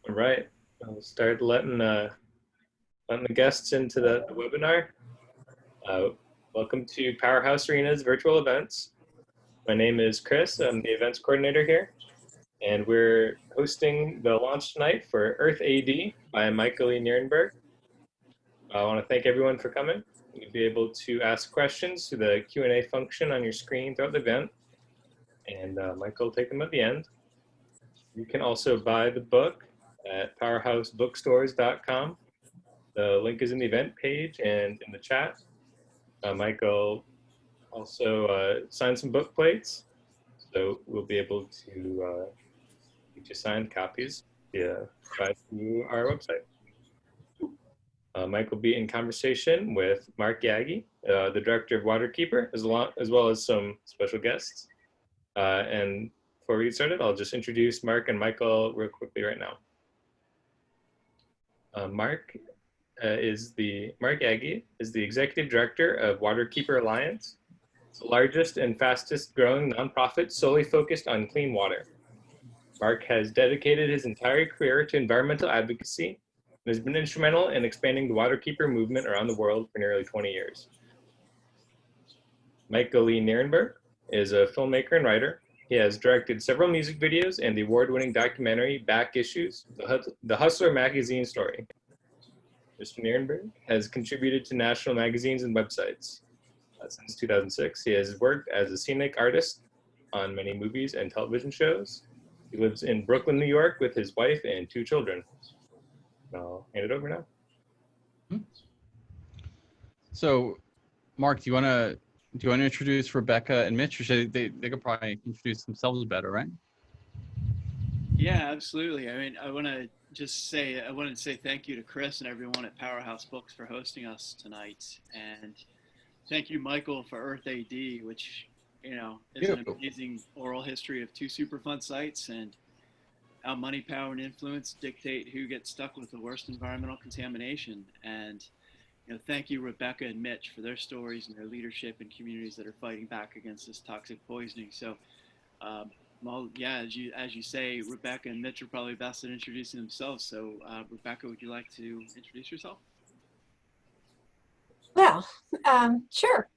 All right, I'll start letting the guests into the webinar. Uh, Welcome to Powerhouse Arena's virtual events. My name is Chris. I'm the events coordinator here, and we're hosting the launch tonight for Earth AD by Lee Nirenberg. I want to thank everyone for coming. You'll be able to ask questions through the Q&A function on your screen throughout the event, and Michael will take them at the end. You can also buy the book at powerhousebookstores.com. The link is in the event page and in the chat. Michael also signed some book plates, so we'll be able to get you signed copies by through our website. Mike will be in conversation with Mark Yagi, the director of Waterkeeper, as well as some special guests. And before we get started, I'll just introduce Mark and Michael real quickly right now. Mark Yagi is the executive director of Waterkeeper Alliance. It's the largest and fastest growing nonprofit solely focused on clean water. Mark has dedicated his entire career to environmental advocacy and has been instrumental in expanding the Waterkeeper movement around the world for nearly 20 years. Lee Nirenberg is a filmmaker and writer. He has directed several music videos and the award-winning documentary Back Issues, the Hustler magazine story. Mr. Nirenberg has contributed to national magazines and websites. Since 2006, he has worked as a scenic artist on many movies and television shows. He lives in Brooklyn, New York with his wife and 2 children. I'll hand it over now. So, Mark, do you want to introduce Rebecca and Mitch, or should they could probably introduce themselves better, right? Yeah, absolutely. I mean, I wanted to say thank you to Chris and everyone at Powerhouse Books for hosting us tonight, and thank you, Michael, for Earth AD, which is an amazing oral history of 2 Superfund sites and how money, power, and influence dictate who gets stuck with the worst environmental contamination. And thank you, Rebecca and Mitch, for their stories and their leadership in communities that are fighting back against this toxic poisoning. So, well, yeah, as you say, Rebecca and Mitch are probably best at introducing themselves. So, Rebecca, would you like to introduce yourself? Well, sure.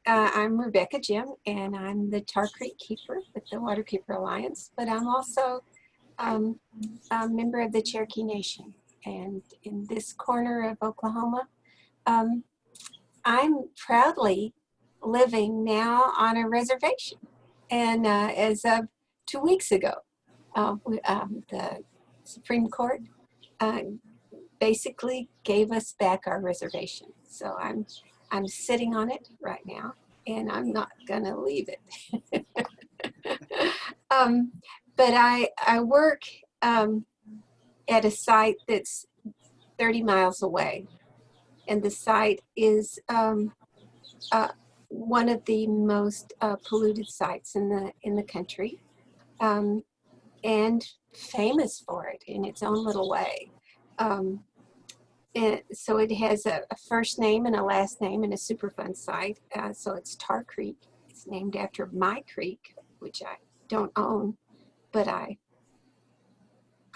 I'm Rebecca Jim, and I'm the Tar Creek Keeper with the Waterkeeper Alliance, but I'm also a member of the Cherokee Nation. And in this corner of Oklahoma, I'm proudly living now on a reservation. And as of 2 weeks ago, the Supreme Court basically gave us back our reservation. So I'm sitting on it right now, and I'm not gonna leave it. But I work at a site that's 30 miles away, and the site is one of the most polluted sites in the country, and famous for it in its own little way. And so it has a first name and a last name and a Superfund site. So it's Tar Creek. It's named after my creek, which I don't own, but I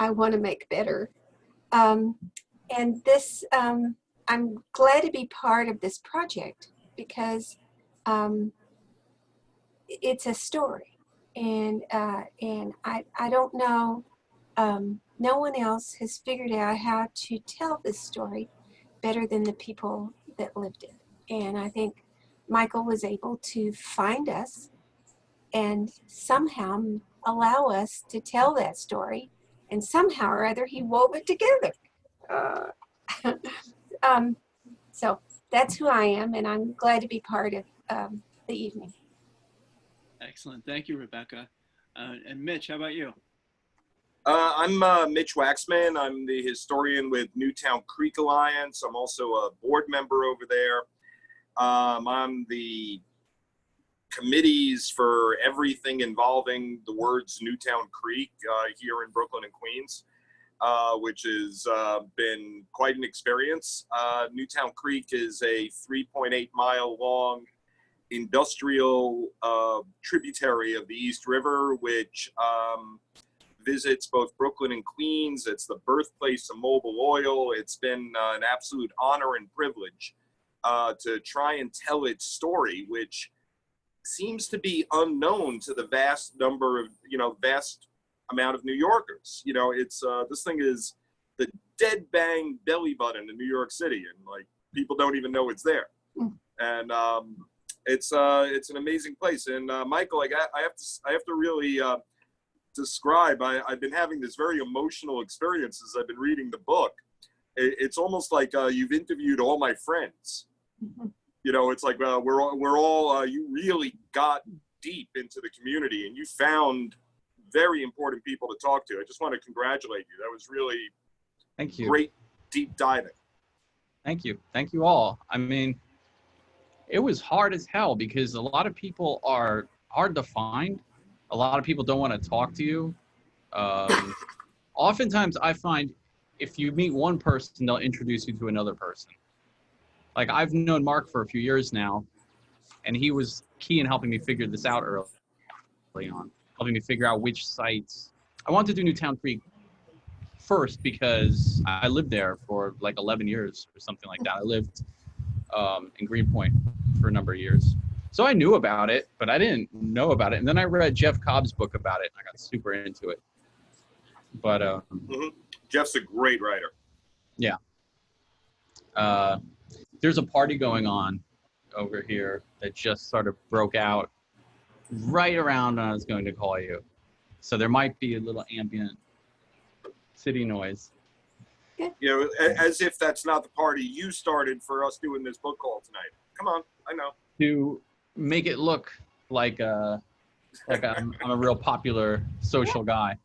want to make better. And this, I'm glad to be part of this project because it's a story, and I don't know. No one else has figured out how to tell this story better than the people that lived it. And I think Michael was able to find us and somehow allow us to tell that story. And somehow or other, he wove it together. So that's who I am, and I'm glad to be part of the evening. Excellent. Thank you, Rebecca. And Mitch, how about you? I'm Mitch Waxman. I'm the historian with Newtown Creek Alliance. I'm also a board member over there. I'm the committees for everything involving the words Newtown Creek here in Brooklyn and Queens, which has been quite an experience. Newtown Creek is a 3.8 mile long industrial tributary of the East River, which visits both Brooklyn and Queens. It's the birthplace of Mobil Oil. It's been an absolute honor and privilege to try and tell its story, which seems to be unknown to the vast amount of New Yorkers. It's this thing is the dead bang belly button in New York City, and like people don't even know it's there. And it's an amazing place. And Michael, like I have to really describe. I've been having this very emotional experience as I've been reading the book. It's almost like you've interviewed all my friends. It's like we're all you really got deep into the community, and you found very important people to talk to. I just want to congratulate you. That was really Thank you. Great deep diving. Thank you. Thank you all. I mean, it was hard as hell because a lot of people are hard to find. A lot of people don't want to talk to you. Oftentimes I find if you meet one person, they'll introduce you to another person. Like I've known Mark for a few years now, and he was key in helping me figure this out early on, helping me figure out which sites. I wanted to do Newtown Creek first because I lived there for like 11 years or something like that. I lived in Greenpoint for a number of years. So I knew about it, but I didn't know about it. And then I read Jeff Cobb's book about it, and I got super into it. But Jeff's a great writer. Yeah. There's a party going on over here that just sort of broke out right around when I was going to call you. So there might be a little ambient city noise. As if that's not the party you started for us doing this book call tonight. Come on, I know. To make it look like I'm a real popular social guy.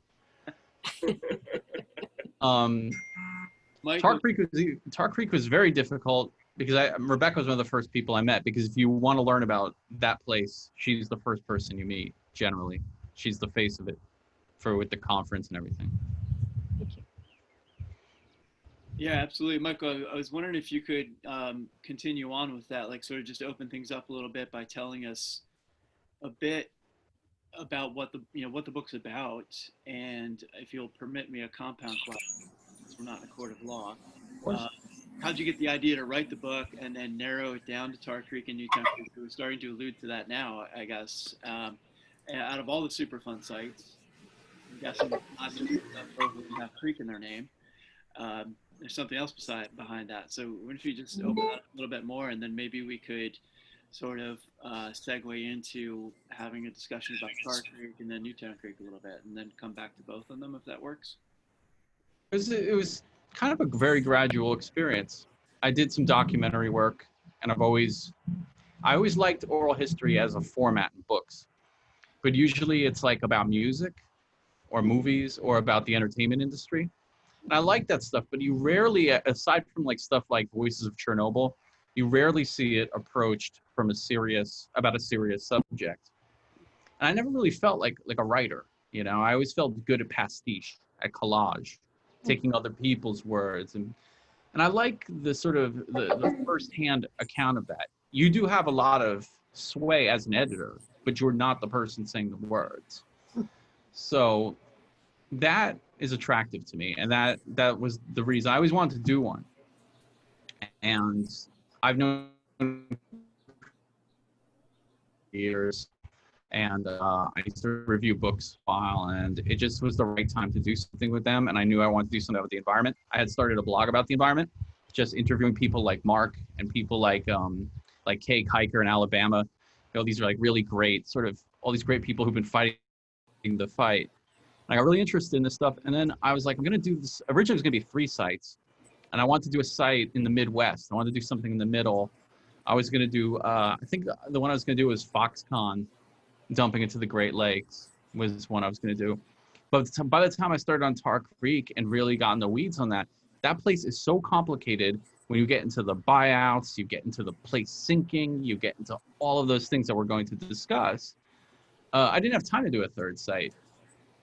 Tar Creek was very difficult because Rebecca was one of the first people I met, because if you want to learn about that place, she's the first person you meet generally. She's the face of it with the conference and everything. Thank you. Yeah, absolutely. Michael, I was wondering if you could continue on with that, like sort of just open things up a little bit by telling us a bit about what the book's about, and if you'll permit me a compound question, since we're not in a court of law. Of course. How'd you get the idea to write the book and then narrow it down to Tar Creek and Newtown Creek? We're starting to allude to that now, I guess. Out of all the Superfund sites, I'm guessing not just both of them have Creek in their name. There's something else behind that. So what if you just open that up a little bit more, and then maybe we could sort of segue into having a discussion about Tar Creek and then Newtown Creek a little bit, and then come back to both of them if that works. It was kind of a very gradual experience. I did some documentary work, and I always liked oral history as a format in books, but usually it's like about music or movies or about the entertainment industry. And I like that stuff, but you rarely, aside from like stuff like Voices of Chernobyl, you rarely see it approached from about a serious subject. And I never really felt like a writer, I always felt good at pastiche, at collage, taking other people's words. And I like the sort of the firsthand account of that. You do have a lot of sway as an editor, but you're not the person saying the words. So that is attractive to me. And that was the reason I always wanted to do one. And I've known years, and I used to review books a while, and it just was the right time to do something with them. And I knew I wanted to do something about the environment. I had started a blog about the environment, just interviewing people like Mark and people like Kay Kiker in Alabama. These are like really great, sort of all these great people who've been fighting the fight. And I got really interested in this stuff. And then I was like, I'm going to do this. Originally, it was going to be 3 sites. And I wanted to do a site in the Midwest. I wanted to do something in the middle. I was going to do, I think the one I was going to do was Foxconn dumping into the Great Lakes was one I was going to do. But by the time I started on Tar Creek and really got in the weeds on that place is so complicated. When you get into the buyouts, you get into the place sinking, you get into all of those things that we're going to discuss. I didn't have time to do a 3rd site.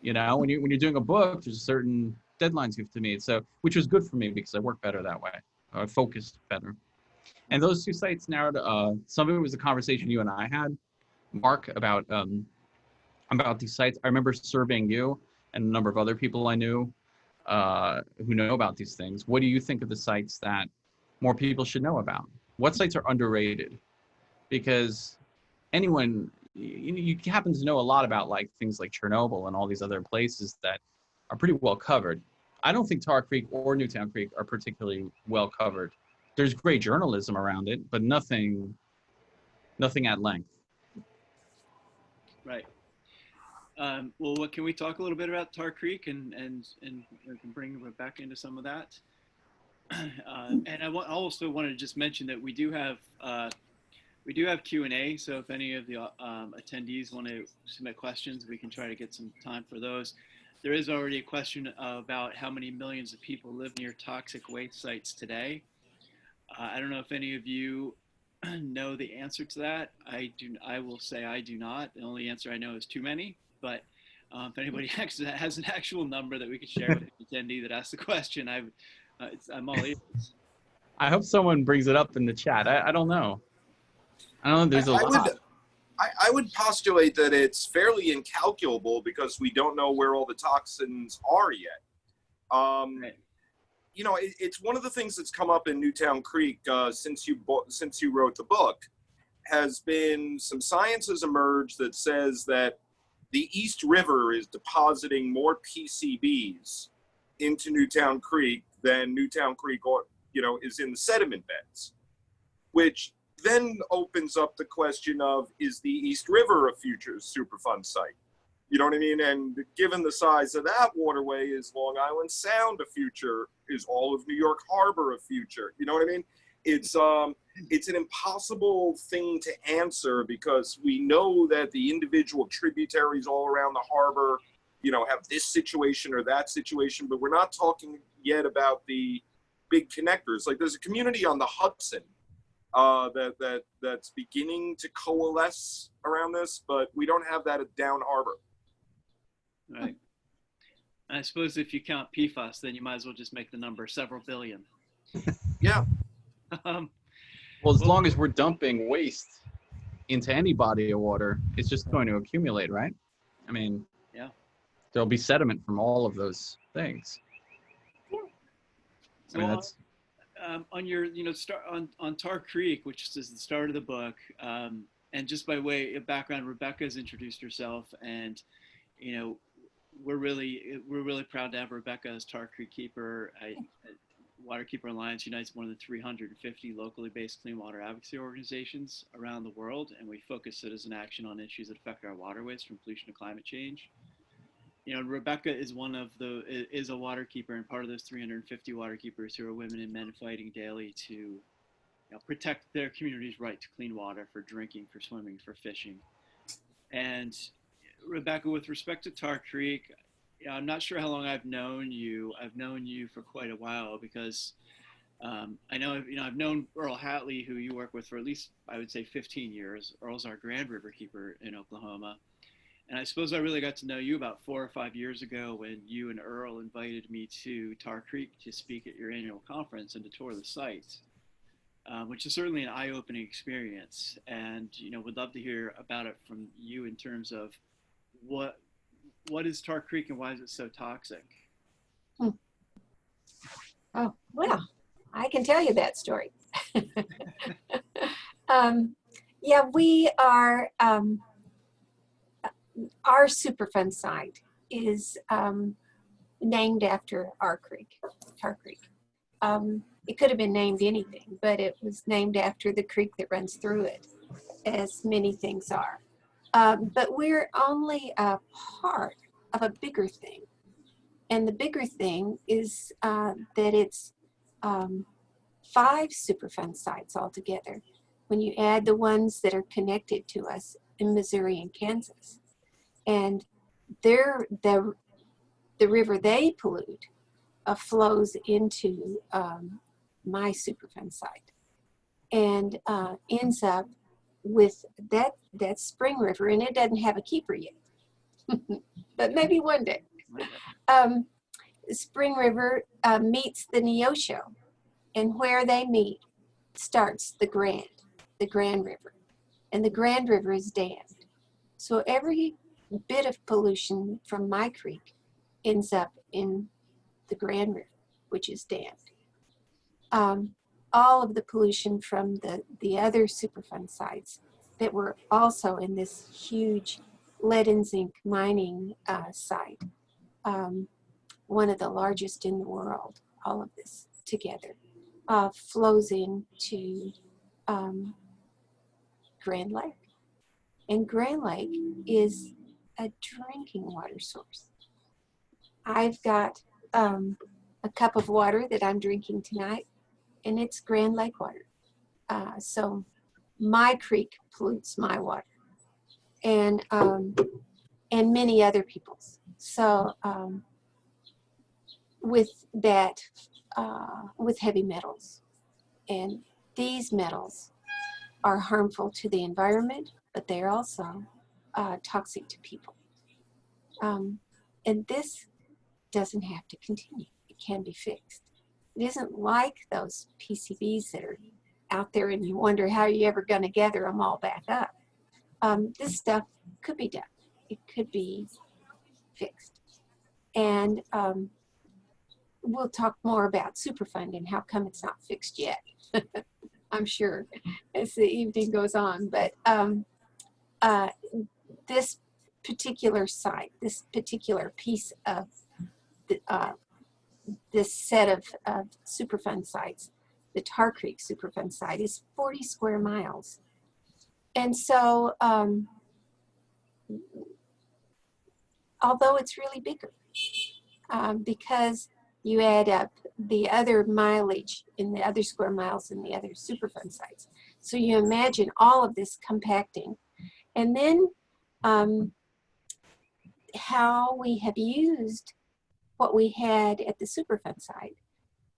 When you're doing a book, there's certain deadlines you have to meet. So, which was good for me because I work better that way. I focused better. And those 2 sites narrowed. Some of it was a conversation you and I had, Mark, about these sites. I remember surveying you, and a number of other people I knew who know about these things. What do you think of the sites that more people should know about? What sites are underrated? Because anyone, you happen to know a lot about like things like Chernobyl and all these other places that are pretty well covered. I don't think Tar Creek or Newtown Creek are particularly well covered. There's great journalism around it, but nothing at length. Right. Well, what, can we talk a little bit about Tar Creek and we can bring Rebecca into some of that? And I also wanted to just mention that we do have Q&A. So if any of the attendees want to submit questions, we can try to get some time for those. There is already a question about how many millions of people live near toxic waste sites today. I don't know if any of you know the answer to that. I will say I do not. The only answer I know is too many. But if anybody has an actual number that we could share with the attendee that asked the question, I'm all ears. I hope someone brings it up in the chat. I don't know. I don't know. There's a lot. I would postulate that it's fairly incalculable because we don't know where all the toxins are yet. Right. You know, it's one of the things that's come up in Newtown Creek since you wrote the book, has been some science has emerged that says that the East River is depositing more PCBs into Newtown Creek than Newtown Creek, is in the sediment beds, which then opens up the question of, is the East River a future Superfund site? You know what I mean? And given the size of that waterway, is Long Island Sound a future? Is all of New York Harbor a future? You know what I mean? It's an impossible thing to answer because we know that the individual tributaries all around the harbor, have this situation or that situation, but we're not talking yet about the big connectors. Like there's a community on the Hudson that's beginning to coalesce around this, but we don't have that at Down Harbor. Right. I suppose if you count PFAS, then you might as well just make the number several billion. Yeah. Well, as long as we're dumping waste into any body of water, it's just going to accumulate, right? I mean, yeah, there'll be sediment from all of those things. Yeah. I mean, well, that's on your, on Tar Creek, which is the start of the book, and just by way of background, Rebecca's introduced herself, and we're really proud to have Rebecca as Tar Creek Keeper. Waterkeeper Alliance unites more than 350 locally based clean water advocacy organizations around the world, and we focus citizen action on issues that affect our waterways, from pollution to climate change. Rebecca is is a waterkeeper, and part of those 350 waterkeepers who are women and men fighting daily to protect their community's right to clean water for drinking, for swimming, for fishing. And Rebecca, with respect to Tar Creek, I'm not sure how long I've known you. I've known you for quite a while because I know, I've known Earl Hatley, who you work with for at least, I would say, 15 years. Earl's our Grand River keeper in Oklahoma. And I suppose I really got to know you about 4 or 5 years ago when you and Earl invited me to Tar Creek to speak at your annual conference and to tour the site, which is certainly an eye-opening experience. And, would love to hear about it from you in terms of what is Tar Creek and why is it so toxic? Oh, well, I can tell you that story. Yeah, we are, our Superfund site is named after our creek, Tar Creek. It could have been named anything, but it was named after the creek that runs through it, as many things are. But we're only a part of a bigger thing. And the bigger thing is that it's 5 Superfund sites altogether, when you add the ones that are connected to us in Missouri and Kansas. And the river they pollute flows into my Superfund site and ends up with that Spring River, and it doesn't have a keeper yet, but maybe one day. Spring River meets the Neosho, and where they meet starts the Grand River, and the Grand River is dammed. So every bit of pollution from my creek ends up in the Grand River, which is dammed. All of the pollution from the other Superfund sites that were also in this huge lead and zinc mining site, one of the largest in the world, all of this together, flows into Grand Lake. And Grand Lake is a drinking water source. I've got a cup of water that I'm drinking tonight, and it's Grand Lake water. So my creek pollutes my water, and many other people's. So with that, with heavy metals, and these metals are harmful to the environment, but they're also toxic to people. And this doesn't have to continue. It can be fixed. It isn't like those PCBs that are out there and you wonder how you're ever going to gather them all back up. This stuff could be done. It could be fixed. And we'll talk more about Superfund and how come it's not fixed yet. I'm sure as the evening goes on. But this particular site, this particular piece of this set of Superfund sites, the Tar Creek Superfund site, is 40 square miles. And so, although it's really bigger, because you add up the other mileage in the other square miles in the other Superfund sites. So you imagine all of this compacting. And then how we have used what we had at the Superfund site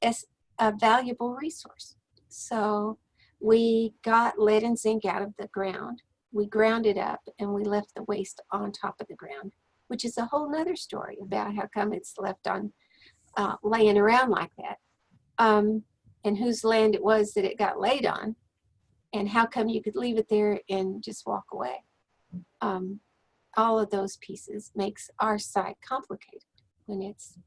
as a valuable resource. So we got lead and zinc out of the ground, we ground it up, and we left the waste on top of the ground, which is a whole nother story about how come it's left on laying around like that, and whose land it was that it got laid on, and how come you could leave it there and just walk away. All of those pieces makes our site complicated when it's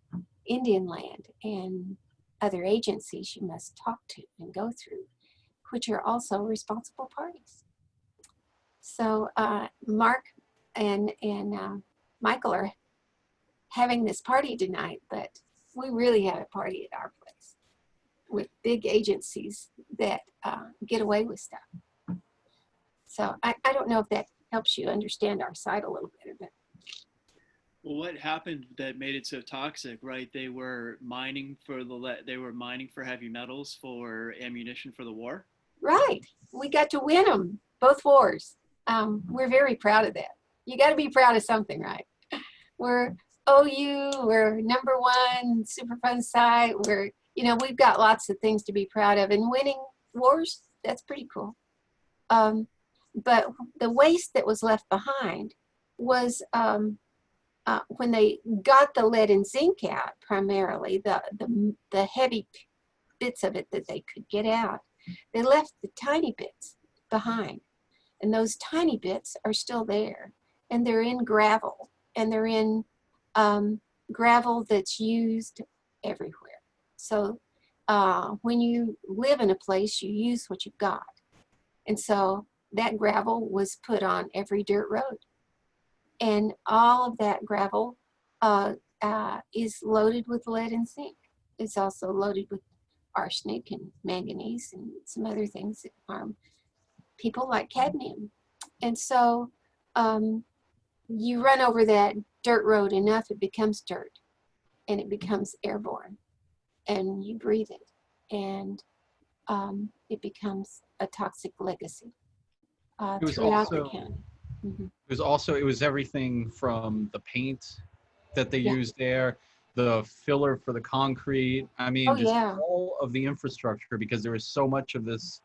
Indian land and other agencies you must talk to and go through, which are also responsible parties. So Mark and Michael are having this party tonight, but we really have a party at our place with big agencies that get away with stuff. So I don't know if that helps you understand our site a little better, but. Well, what happened that made it so toxic, right? They were mining for heavy metals for ammunition for the war. Right. We got to win them, both wars. We're very proud of that. You got to be proud of something, right? We're OU, we're #1 Superfund site. We've got lots of things to be proud of, and winning wars, that's pretty cool. But the waste that was left behind was when they got the lead and zinc out, primarily the heavy bits of it that they could get out, they left the tiny bits behind, and those tiny bits are still there, and they're in gravel, and they're in gravel that's used everywhere. So when you live in a place, you use what you've got, and so that gravel was put on every dirt road. And all of that gravel is loaded with lead and zinc. It's also loaded with arsenic and manganese and some other things that harm people, like cadmium. And so you run over that dirt road enough, it becomes dirt, and it becomes airborne, and you breathe it, and it becomes a toxic legacy throughout the county. Mm-hmm. It was everything from the paint that they used there, the filler for the concrete. I mean, all of the infrastructure, because there was so much of this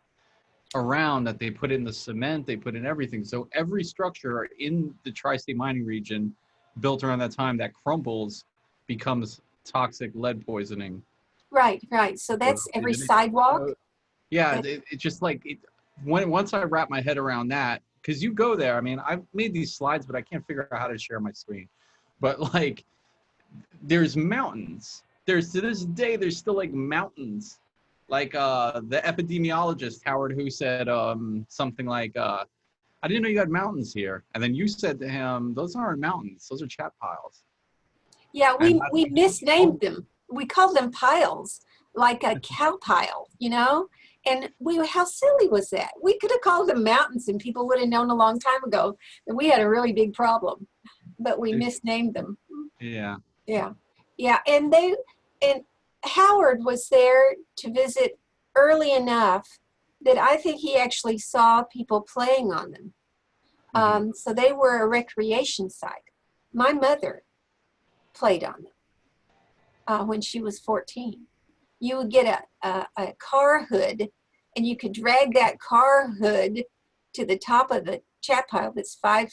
around that they put in the cement, they put in everything. So every structure in the tri-state mining region built around that time that crumbles becomes toxic lead poisoning. Right. So that's every sidewalk. It's just like once I wrap my head around that, because you go there, I mean, I've made these slides, but I can't figure out how to share my screen. But like, there's mountains. There's to this day, there's still like mountains. Like the epidemiologist Howard, who said something like, "I didn't know you had mountains here," and then you said to him, "Those aren't mountains; those are chat piles." Yeah, And we misnamed them. We called them piles, like a cow pile, you know? And how silly was that? We could have called them mountains and people would have known a long time ago that we had a really big problem, but we misnamed them. Yeah. Yeah. Yeah. And Howard was there to visit early enough that I think he actually saw people playing on them. So they were a recreation site. My mother played on them when she was 14. You would get a car hood and you could drag that car hood to the top of the chat pile that's 5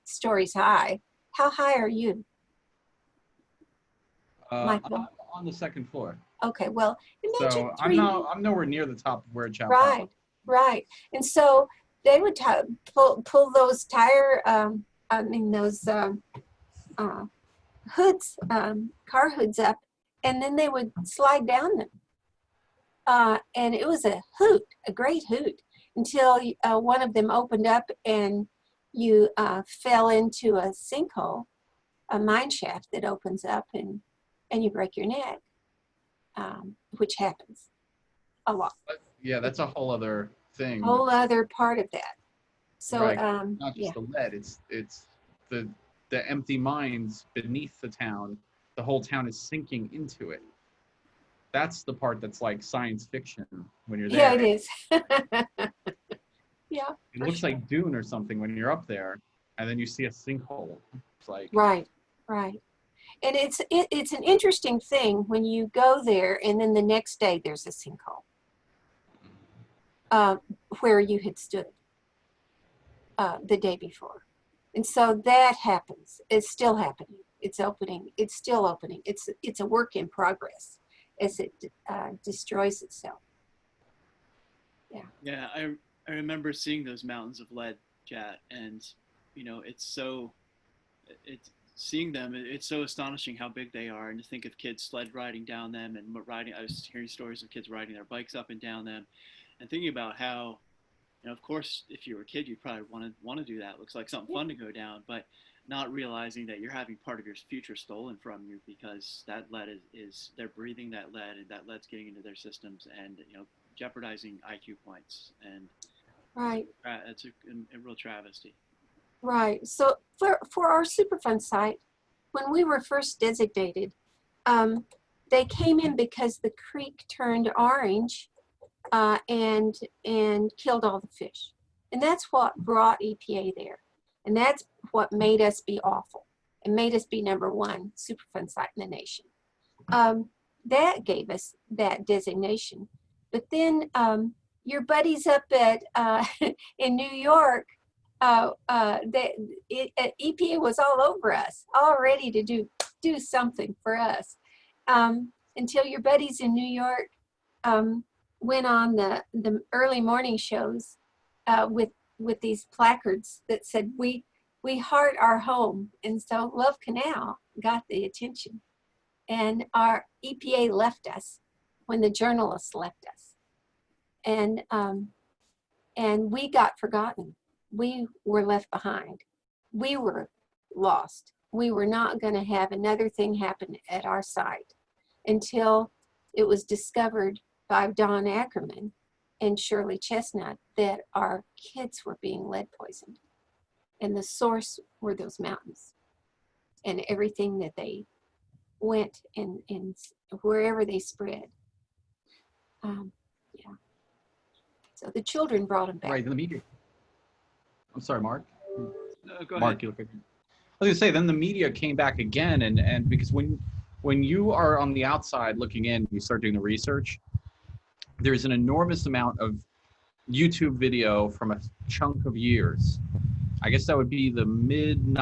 stories high. How high are you? Michael? I'm on the second floor. Okay, well, imagine So I'm nowhere near the top of where a chat pile is. Right. And so they would pull those hoods, car hoods up, and then they would slide down them. And it was a great hoot, until one of them opened up and you fell into a sinkhole, a mine shaft that opens up, and you break your neck, which happens a lot. Yeah, that's a whole other thing. Whole other part of that. So right. Not just the lead, it's the empty mines beneath the town. The whole town is sinking into it. That's the part that's like science fiction when you're there. Yeah, it is. Yeah. It looks like Dune or something when you're up there, and then you see a sinkhole. It's like right. And it's an interesting thing when you go there and then the next day there's a sinkhole where you had stood the day before. And so that happens. It's still happening. It's opening. It's still opening. It's a work in progress as it destroys itself. Yeah. Yeah, I remember seeing those mountains of lead, Jet, and seeing them, it's so astonishing how big they are, and to think of kids sled riding down them and I was hearing stories of kids riding their bikes up and down them, and thinking about how, of course, if you were a kid, you'd probably want to do that. It looks like something fun to go down, but not realizing that you're having part of your future stolen from you, because that lead is they're breathing that lead, and that lead's getting into their systems, and jeopardizing IQ points, and right. It's a real travesty. Right. So for our Superfund site, when we were first designated, they came in because the creek turned orange and killed all the fish. And that's what brought EPA there. And that's what made us be awful and made us be #1 Superfund site in the nation. That gave us that designation. But then your buddies up at in New York, EPA was all over us, all ready to do something for us, until your buddies in New York went on the early morning shows with these placards that said, we heart our home. And so Love Canal got the attention, and our EPA left us when the journalists left us, and we got forgotten. We were left behind. We were lost. We were not going to have another thing happen at our site until it was discovered by Don Ackerman and Shirley Chestnut that our kids were being lead poisoned. And the source were those mountains and everything that they went and wherever they spread. Yeah. So the children brought them back. right in the media. I'm sorry, Mark. No, go Mark, ahead. you look at me. I was gonna say, then the media came back again, and because when you are on the outside looking in, you start doing the research, there's an enormous amount of YouTube video from a chunk of years. I guess that would be the mid to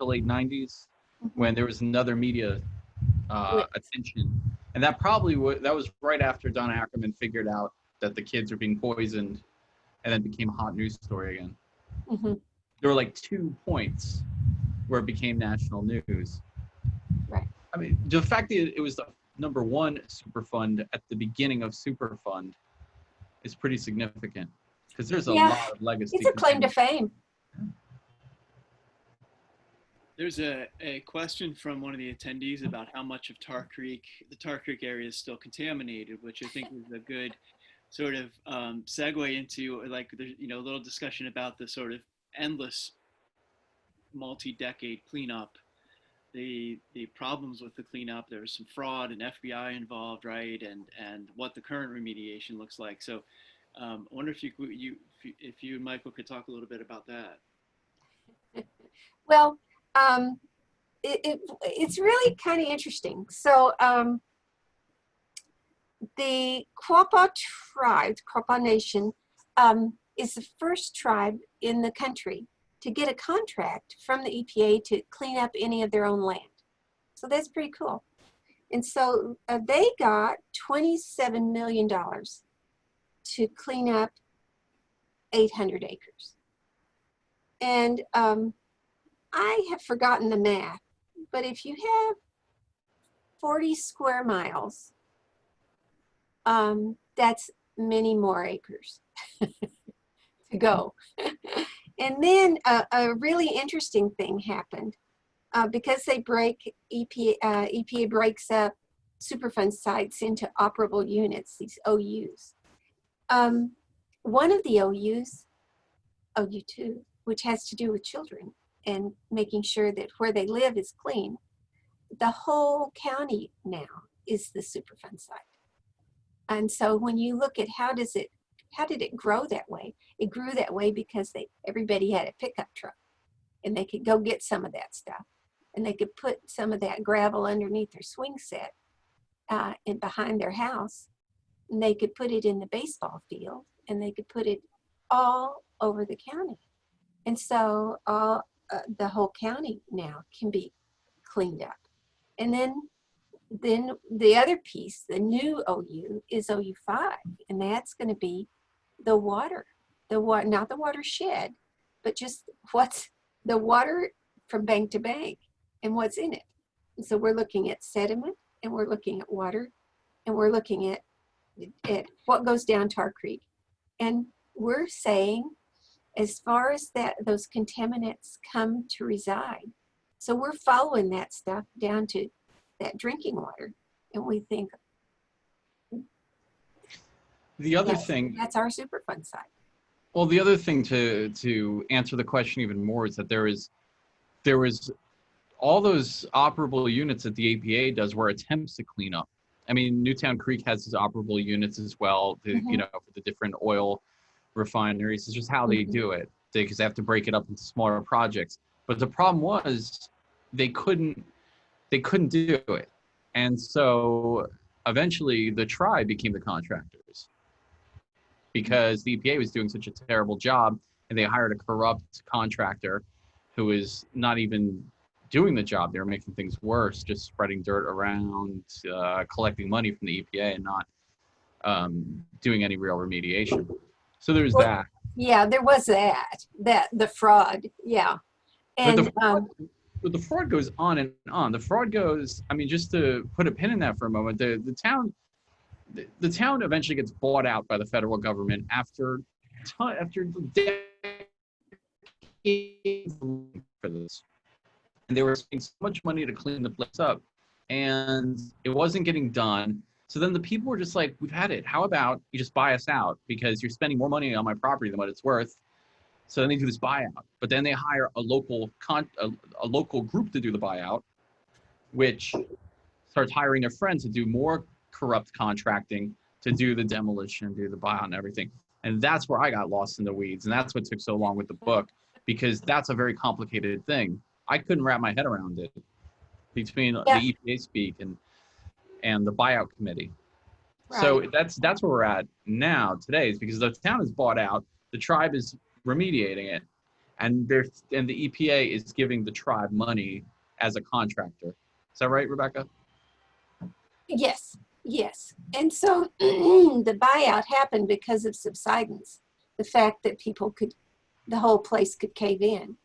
late 90s, when there was another media attention. And that probably that was right after Don Ackerman figured out that the kids were being poisoned, and then became a hot news story again. Mm-hmm. There were like 2 points where it became national news. I mean, the fact that it was the #1 Superfund at the beginning of Superfund is pretty significant because there's a Yeah, lot of legacy. it's a claim to fame. There's a question from one of the attendees about how much of the Tar Creek area is still contaminated, which I think is a good sort of segue into like a little discussion about the sort of endless multi-decade cleanup, the problems with the cleanup. There was some fraud and FBI involved, right? And what the current remediation looks like. So I wonder if you and Michael could talk a little bit about that. Well, it's really kind of interesting. So the Quapaw tribe, Quapaw Nation, is the first tribe in the country to get a contract from the EPA to clean up any of their own land. So that's pretty cool. And so they got $27 million to clean up 800 acres. And I have forgotten the math, but if you have 40 square miles, that's many more acres to go. And then a really interesting thing happened because they EPA breaks up Superfund sites into operable units, these OUs. One of the OUs, OU2, which has to do with children and making sure that where they live is clean, the whole county now is the Superfund site. And so when you look at how did it grow that way? It grew that way because everybody had a pickup truck and they could go get some of that stuff and they could put some of that gravel underneath their swing set and behind their house, and they could put it in the baseball field and they could put it all over the county. And so the whole county now can be cleaned up. And then the other piece, the new OU, is OU5, and that's going to be the water, not the watershed, but just what's the water from bank to bank and what's in it. And so we're looking at sediment, and we're looking at water, and we're looking at what goes down Tar Creek. And we're saying, as far as those contaminants come to reside, so we're following that stuff down to that drinking water, and we think the other thing that's our Superfund site. Well, the other thing to answer the question even more is that there was all those operable units that the EPA does were attempts to clean up. I mean, Newtown Creek has its operable units as well, for the different oil refineries. It's just how they do it, because they have to break it up into smaller projects. But the problem was they couldn't do it. And so eventually the tribe became the contractors because the EPA was doing such a terrible job, and they hired a corrupt contractor who was not even doing the job. They were making things worse, just spreading dirt around, collecting money from the EPA, and not doing any real remediation. So there's that. Yeah, there was the fraud. Yeah. And but the fraud goes on and on. The fraud goes, I mean, just to put a pin in that for a moment, the town eventually gets bought out by the federal government after decades for this. And they were spending so much money to clean the place up, and it wasn't getting done. So then the people were just like, we've had it. How about you just buy us out, because you're spending more money on my property than what it's worth. So then they do this buyout, but then they hire a local group to do the buyout, which starts hiring their friends to do more corrupt contracting to do the demolition, do the buyout and everything. And that's where I got lost in the weeds. And that's what took so long with the book, because that's a very complicated thing. I couldn't wrap my head around it between the EPA speak and the buyout committee. Right. So that's where we're at now today, is because the town is bought out, the tribe is remediating it, and the EPA is giving the tribe money as a contractor. Is that right, Rebecca? Yes. And so the buyout happened because of subsidence, the fact that the whole place could cave in.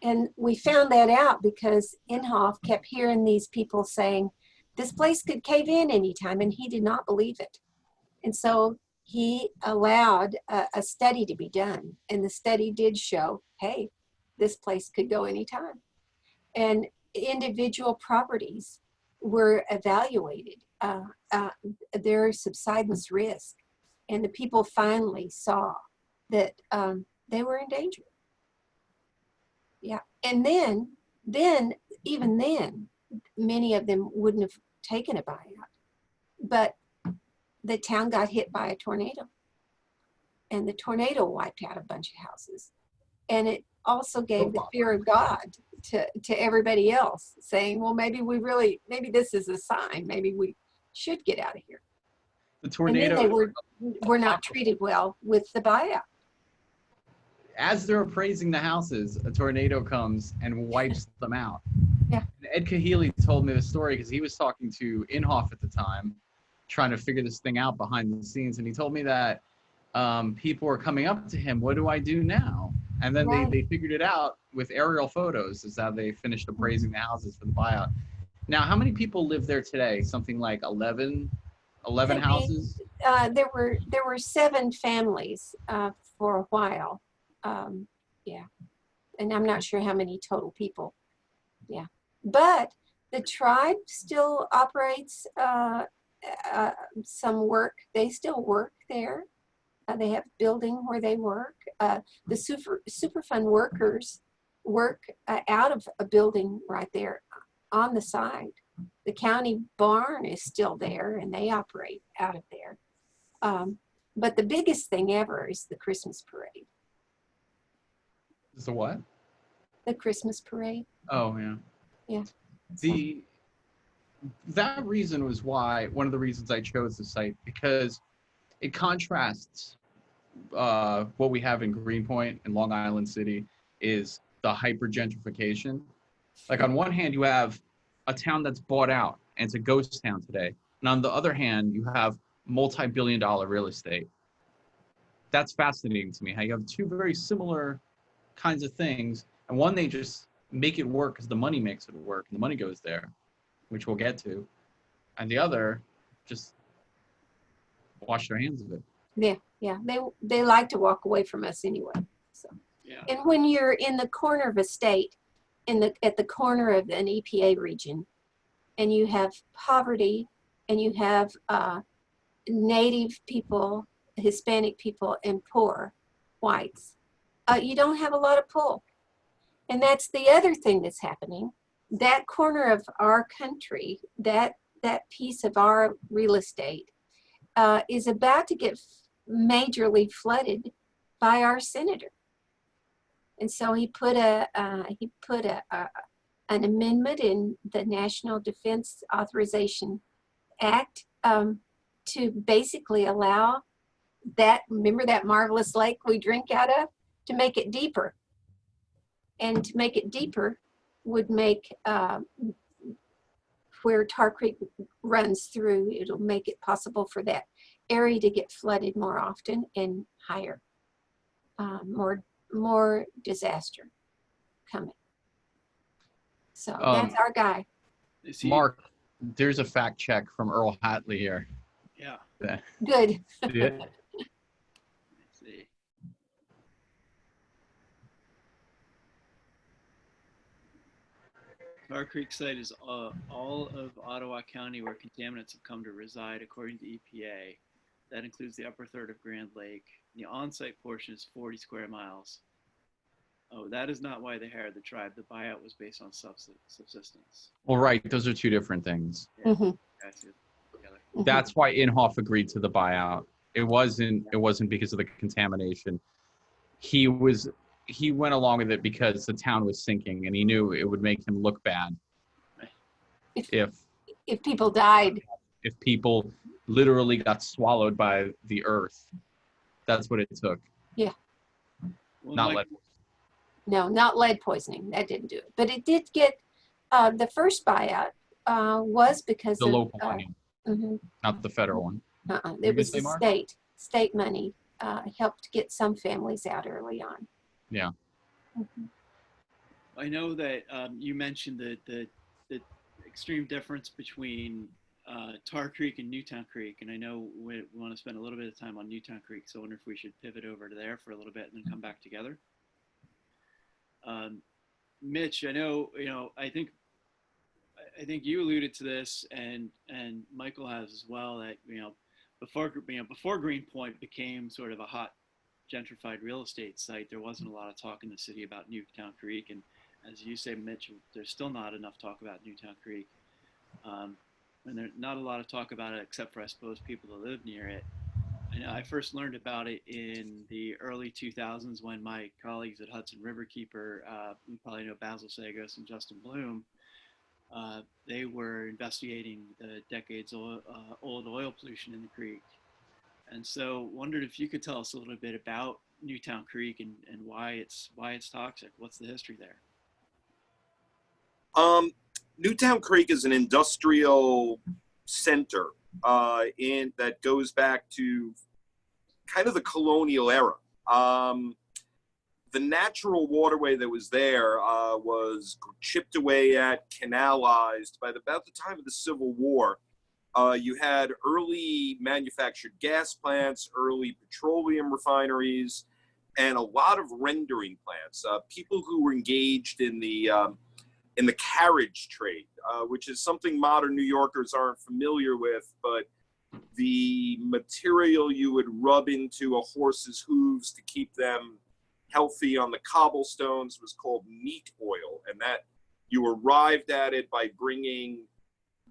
And we found that out because Inhofe kept hearing these people saying, this place could cave in anytime, and he did not believe it. And so he allowed a study to be done, and the study did show, hey, this place could go anytime. And individual properties were evaluated, their subsidence risk, and the people finally saw that they were in danger. Yeah, and then even then, many of them wouldn't have taken a buyout, but the town got hit by a tornado, and the tornado wiped out a bunch of houses, and it also gave the fear of God to everybody else, saying, well, maybe this is a sign, maybe we should get out of here. The tornado. And then they were not treated well with the buyout. As they're appraising the houses, a tornado comes and wipes them out. Yeah. And Ed Kahili told me the story because he was talking to Inhofe at the time, trying to figure this thing out behind the scenes. And he told me that people were coming up to him, what do I do now? And then Right. they figured it out with aerial photos, is how they finished appraising the houses for the buyout. Now, how many people live there today? Something like 11 houses? There were 7 families for a while. Yeah, and I'm not sure how many total people. Yeah, but the tribe still operates some work. They still work there. They have building where they work. The Superfund workers work out of a building right there on the side. The county barn is still there, and they operate out of there. But the biggest thing ever is the Christmas parade. Is the what? The Christmas parade. Oh, yeah. Yeah. That reason was why, one of the reasons I chose the site, because it contrasts what we have in Greenpoint and Long Island City is the hyper gentrification. Like on one hand, you have a town that's bought out and it's a ghost town today. And on the other hand, you have multi-billion-dollar real estate. That's fascinating to me, how you have two very similar kinds of things, and one, they just make it work because the money makes it work and the money goes there, which we'll get to, and the other just wash their hands of it. Yeah, they like to walk away from us anyway. So, Yeah. and when you're in the corner of a state, at the corner of an EPA region, and you have poverty, and you have Native people, Hispanic people, and poor whites, you don't have a lot of pull. And that's the other thing that's happening. That corner of our country, that piece of our real estate is about to get majorly flooded by our senator. And so he put an amendment in the National Defense Authorization Act to basically allow that, remember that marvelous lake we drink out of, to make it deeper. And to make it deeper would make where Tar Creek runs through, it'll make it possible for that area to get flooded more often and higher, more disaster coming. So that's our guy. Mark, there's a fact check from Earl Hatley here. Yeah. Good. Yeah. Let's see. Tar Creek site is all of Ottawa County where contaminants have come to reside, according to EPA. That includes the upper third of Grand Lake. The on-site portion is 40 square miles. Oh, that is not why they hired the tribe. The buyout was based on subsistence. Well, right. Those are two different things. Yeah, Mm-hmm. guys get together. That's why Inhofe agreed to the buyout. It wasn't because of the contamination. He went along with it because the town was sinking, and he knew it would make him look bad if people died. If people literally got swallowed by the earth. That's what it took. Yeah. Well, Not Mike, lead. No, not lead poisoning. That didn't do it. But it did get, the first buyout was because The of local money, not the federal one. It was say, the Mark? state money helped get some families out early on. Yeah. I know that you mentioned the extreme difference between Tar Creek and Newtown Creek, and I know we want to spend a little bit of time on Newtown Creek, so I wonder if we should pivot over to there for a little bit and then come back together. Mitch, I know, I think you alluded to this, and Michael has as well, that before Greenpoint became sort of a hot gentrified real estate site, there wasn't a lot of talk in the city about Newtown Creek, and as you say, Mitch, there's still not enough talk about Newtown Creek, and there's not a lot of talk about it except for, I suppose, people that live near it. I know I first learned about it in the early 2000s when my colleagues at Hudson Riverkeeper, you probably know Basil Sagos and Justin Bloom, they were investigating the decades old oil pollution in the creek. And so wondered if you could tell us a little bit about Newtown Creek and why it's toxic. What's the history there? Newtown Creek is an industrial center that goes back to kind of the colonial era. The natural waterway that was there was chipped away at, canalized. By about the time of the Civil War, you had early manufactured gas plants, early petroleum refineries, and a lot of rendering plants. People who were engaged in the carriage trade, which is something modern New Yorkers aren't familiar with, but the material you would rub into a horse's hooves to keep them healthy on the cobblestones was called neat oil, and that you arrived at it by bringing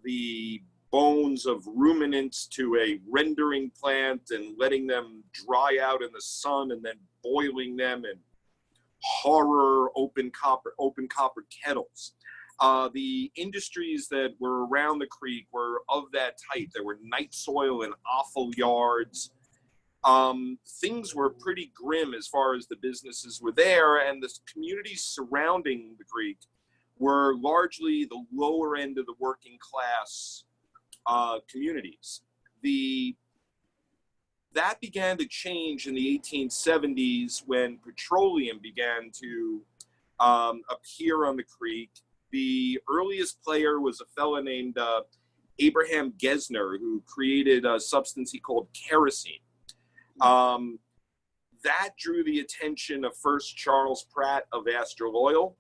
the bones of ruminants to a rendering plant and letting them dry out in the sun and then boiling them in horror open copper kettles. The industries that were around the creek were of that type. There were night soil and offal yards. Things were pretty grim as far as the businesses were there, and the communities surrounding the creek were largely the lower end of the working class communities. That began to change in the 1870s when petroleum began to appear on the creek. The earliest player was a fellow named Abraham Gesner, who created a substance he called kerosene. That drew the attention of first Charles Pratt of Astral Oil.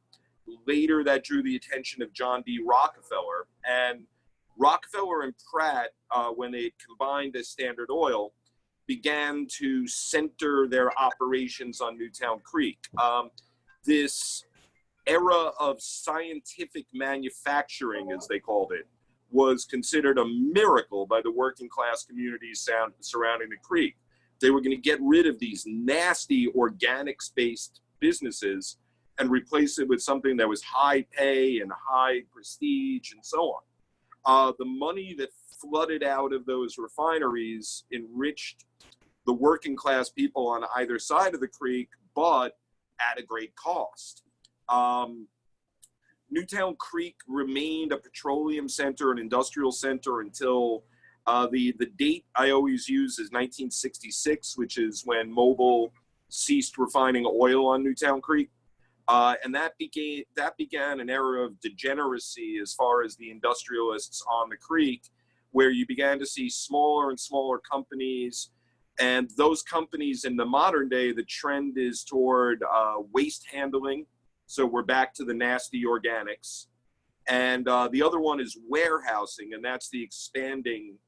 Later, that drew the attention of John D. Rockefeller. And Rockefeller and Pratt, when they combined as Standard Oil, began to center their operations on Newtown Creek. This era of scientific manufacturing, as they called it, was considered a miracle by the working class communities surrounding the creek. They were going to get rid of these nasty organics-based businesses and replace it with something that was high pay and high prestige and so on. The money that flooded out of those refineries enriched the working class people on either side of the creek, but at a great cost. Newtown Creek remained a petroleum center, an industrial center, until the date I always use is 1966, which is when Mobil ceased refining oil on Newtown Creek. And that began an era of degeneracy as far as the industrialists on the creek, where you began to see smaller and smaller companies. And those companies in the modern day, the trend is toward waste handling. So we're back to the nasty organics. And the other one is warehousing, and that's the expanding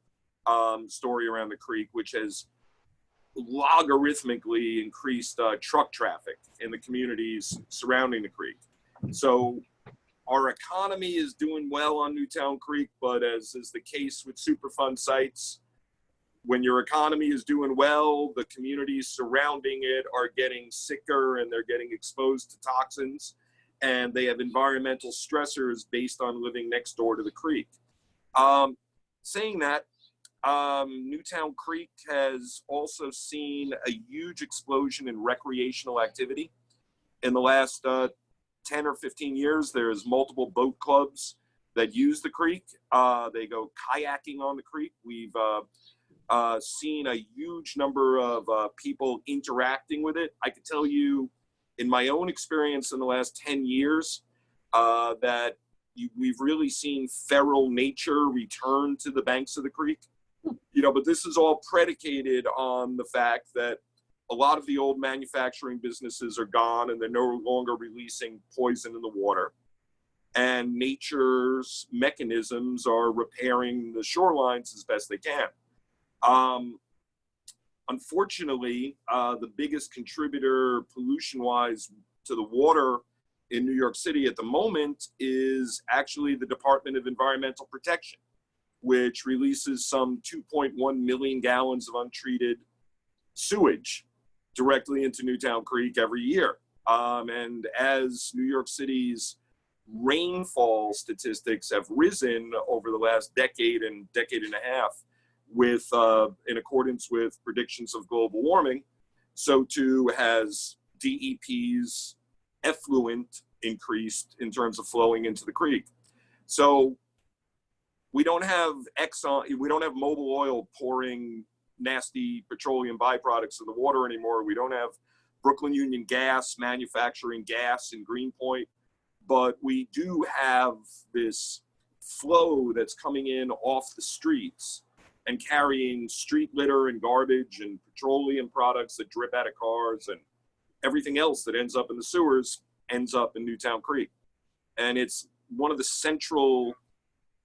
story around the creek, which has logarithmically increased truck traffic in the communities surrounding the creek. So our economy is doing well on Newtown Creek, but as is the case with Superfund sites, when your economy is doing well, the communities surrounding it are getting sicker and they're getting exposed to toxins, and they have environmental stressors based on living next door to the creek. Saying that, Newtown Creek has also seen a huge explosion in recreational activity. In the last 10 or 15 years, there's multiple boat clubs that use the creek. They go kayaking on the creek. We've seen a huge number of people interacting with it. I could tell you in my own experience in the last 10 years, that we've really seen feral nature return to the banks of the creek. But this is all predicated on the fact that a lot of the old manufacturing businesses are gone and they're no longer releasing poison in the water. And nature's mechanisms are repairing the shorelines as best they can. Unfortunately, the biggest contributor pollution-wise to the water in New York City at the moment is actually the Department of Environmental Protection, which releases some 2.1 million gallons of untreated sewage directly into Newtown Creek every year. And as New York City's rainfall statistics have risen over the last decade and a half, with in accordance with predictions of global warming, so too has DEP's effluent increased in terms of flowing into the creek. So we don't have Mobil Oil pouring nasty petroleum byproducts in the water anymore. We don't have Brooklyn Union Gas manufacturing gas in Greenpoint, but we do have this flow that's coming in off the streets and carrying street litter and garbage and petroleum products that drip out of cars, and everything else that ends up in the sewers ends up in Newtown Creek. And it's one of the central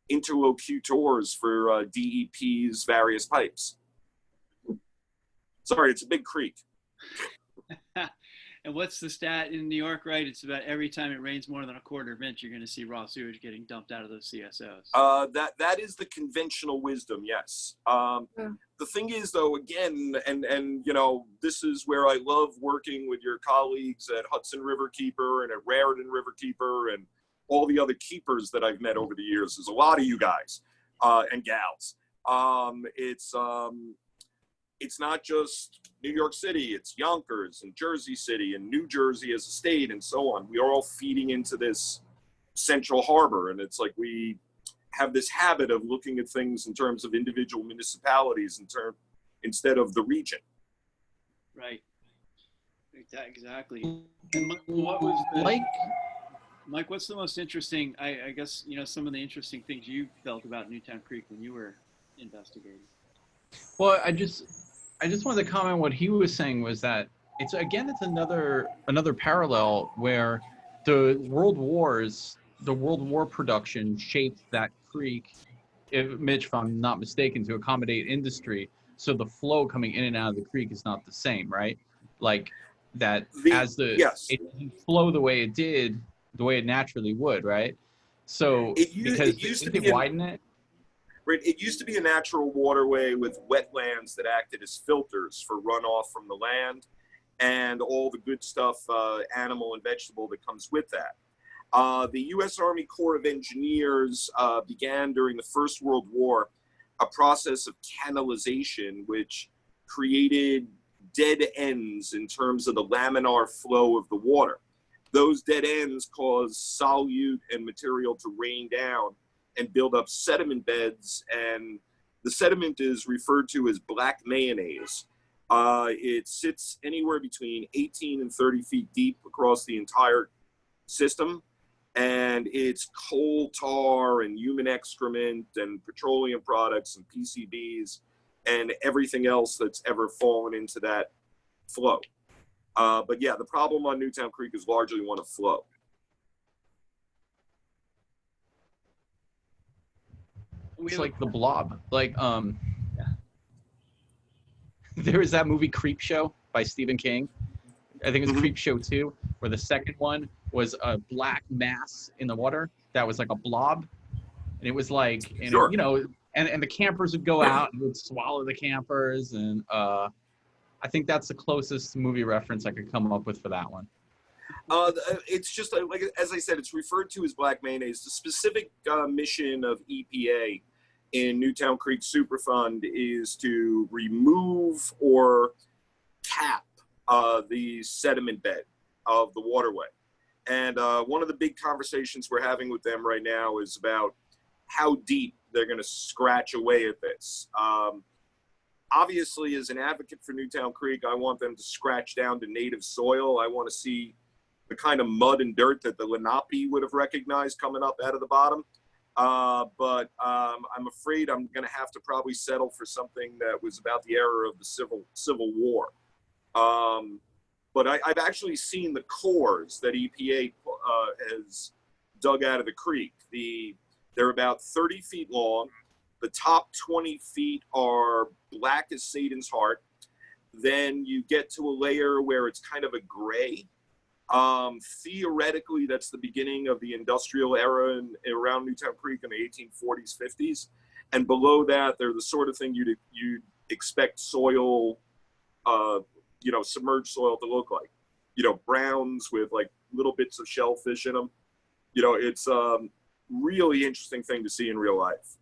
interlocutors for DEP's various pipes. Sorry, it's a big creek. And what's the stat in New York, right? It's about every time it rains more than a quarter of an inch, you're going to see raw sewage getting dumped out of those CSOs. That is the conventional wisdom, yes. The thing is, though, again, and this is where I love working with your colleagues at Hudson River Keeper and at Raritan River Keeper and all the other keepers that I've met over the years. There's a lot of you guys and gals. It's not just New York City, it's Yonkers and Jersey City and New Jersey as a state and so on. We are all feeding into this central harbor, and it's like we have this habit of looking at things in terms of individual municipalities instead of the region. Right. Exactly. And what was Mike, what's the most interesting, I guess, some of the interesting things you felt about Newtown Creek when you were investigating? Well, I just wanted to comment on what he was saying was that it's another parallel where the World War production shaped that creek, Mitch, if I'm not mistaken, to accommodate industry. So the flow coming in and out of the creek is not the same, right? Like that it didn't flow the way it did, the way it naturally would, right? So it used to widen it. Right. It used to be a natural waterway with wetlands that acted as filters for runoff from the land and all the good stuff, animal and vegetable that comes with that. The U.S. Army Corps of Engineers began during the First World War a process of canalization, which created dead ends in terms of the laminar flow of the water. Those dead ends caused solute and material to rain down and build up sediment beds, and the sediment is referred to as black mayonnaise. It sits anywhere between 18 and 30 feet deep across the entire system, and it's coal tar and human excrement and petroleum products and PCBs and everything else that's ever fallen into that flow. But yeah, the problem on Newtown Creek is largely one of flow. It's like the Blob. Like, there was that movie Creep Show by Stephen King. I think it was Creep Show 2, where the second one was a black mass in the water that was like a blob. And it was like, and sure. And the campers would go out and would swallow the campers. And I think that's the closest movie reference I could come up with for that one. It's just, like, as I said, it's referred to as black mayonnaise. The specific mission of EPA in Newtown Creek Superfund is to remove or cap the sediment bed of the waterway. And one of the big conversations we're having with them right now is about how deep they're going to scratch away at this. Obviously, as an advocate for Newtown Creek, I want them to scratch down to native soil. I want to see kind of mud and dirt that the Lenape would have recognized coming up out of the bottom. But I'm afraid I'm going to have to probably settle for something that was about the era of the Civil War. But I've actually seen the cores that EPA has dug out of the creek. They're about 30 feet long. The top 20 feet are black as Satan's heart. Then you get to a layer where it's kind of a gray. Theoretically, that's the beginning of the industrial era around Newtown Creek in the 1840s, 50s. And below that, they're the sort of thing you'd expect soil, submerged soil to look like. Browns with like little bits of shellfish in them. It's really interesting thing to see in real life.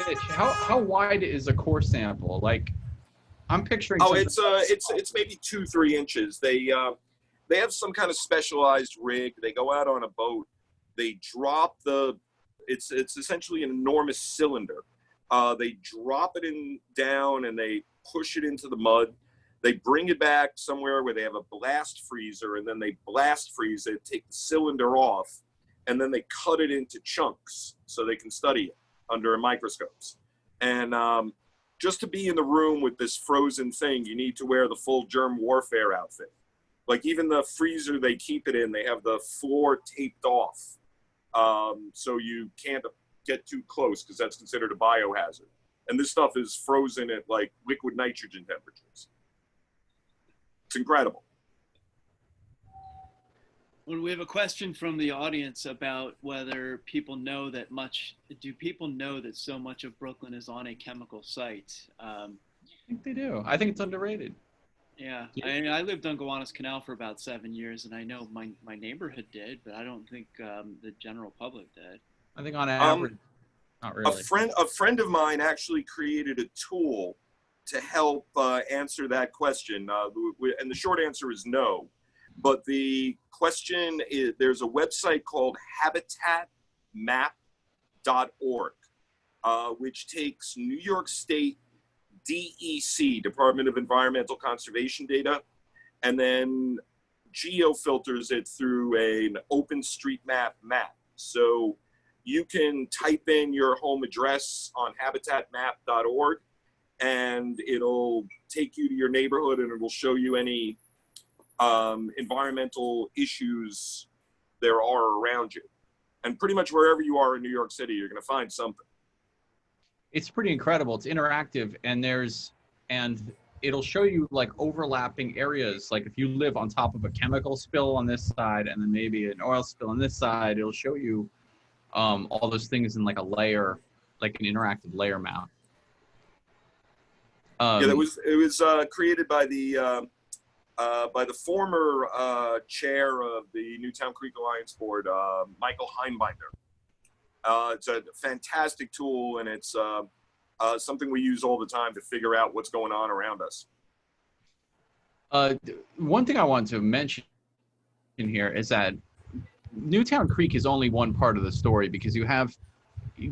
Mitch, how wide is a core sample? Like, I'm picturing. Oh, it's maybe 2-3 inches. They have some kind of specialized rig. They go out on a boat. They drop it's essentially an enormous cylinder. They drop it down and they push it into the mud. They bring it back somewhere where they have a blast freezer, and then they blast freeze it, take the cylinder off, and then they cut it into chunks so they can study it under microscopes. And just to be in the room with this frozen thing, you need to wear the full germ warfare outfit. Like even the freezer they keep it in, they have the floor taped off. So you can't get too close because that's considered a biohazard. And this stuff is frozen at like liquid nitrogen temperatures. It's incredible. Well, we have a question from the audience about whether people know that so much of Brooklyn is on a chemical site? I think they do. I think it's underrated. Yeah. I lived on Gowanus Canal for about 7 years, and I know my neighborhood did, but I don't think the general public did. I think on average, not really. A friend of mine actually created a tool to help answer that question, and the short answer is no. But the question is, there's a website called habitatmap.org, which takes New York State DEC, Department of Environmental Conservation data, and then geofilters it through an OpenStreetMap map. So you can type in your home address on habitatmap.org, and it'll take you to your neighborhood, and it will show you any environmental issues there are around you. And pretty much wherever you are in New York City, you're going to find something. It's pretty incredible. It's interactive, and it'll show you like overlapping areas. Like if you live on top of a chemical spill on this side and then maybe an oil spill on this side, it'll show you all those things in like a layer, like an interactive layer map. It was created by the former chair of the Newtown Creek Alliance Board, Michael Heimbinder. It's a fantastic tool, and it's something we use all the time to figure out what's going on around us. One thing I want to mention in here is that Newtown Creek is only one part of the story, because you have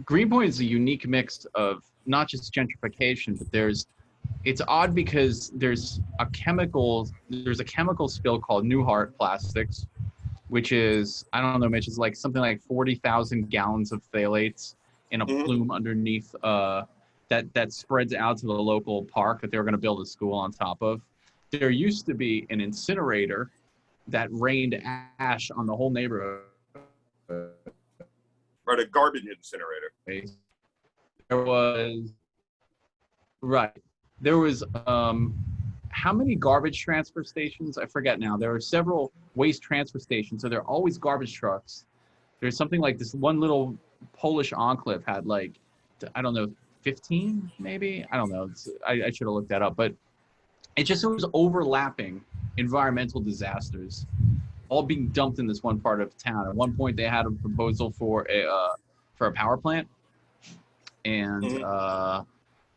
Greenpoint is a unique mix of not just gentrification, but it's odd because there's a chemical spill called Newhart Plastics, which is, I don't know, Mitch, it's like something like 40,000 gallons of phthalates in a plume underneath that spreads out to the local park that they were going to build a school on top of. There used to be an incinerator that rained ash on the whole neighborhood. Right, a garbage incinerator. There was how many garbage transfer stations? I forget now. There are several waste transfer stations, so there are always garbage trucks. There's something like this one little Polish enclave had like, I don't know, 15 maybe? I don't know. I should have looked that up, but it was overlapping environmental disasters all being dumped in this one part of town. At one point they had a proposal for a power plant, and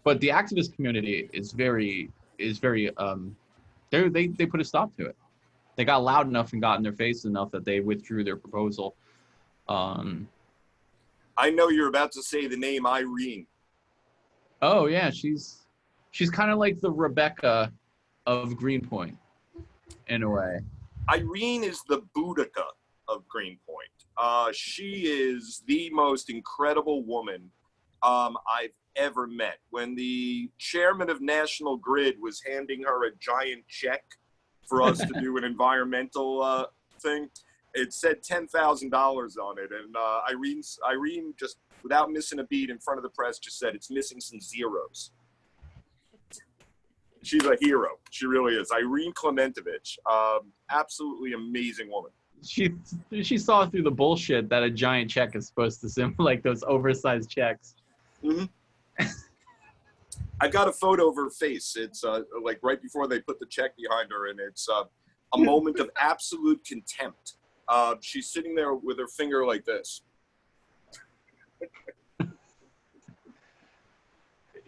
but the activist community is very they put a stop to it. They got loud enough and got in their face enough that they withdrew their proposal. I know you're about to say the name Irene. Oh yeah, she's kind of like the Rebecca of Greenpoint in a way. Irene is the Boudica of Greenpoint. She is the most incredible woman I've ever met. When the chairman of National Grid was handing her a giant check for us to do an environmental thing, it said $10,000 on it. And Irene just, without missing a beat in front of the press, just said, it's missing some zeros. She's a hero. She really is. Irene Klementovich, absolutely amazing woman. She saw through the bullshit that a giant check is supposed to symbol, like those oversized checks. Mm-hmm. I've got a photo of her face. It's like right before they put the check behind her, and it's a moment of absolute contempt. She's sitting there with her finger like this.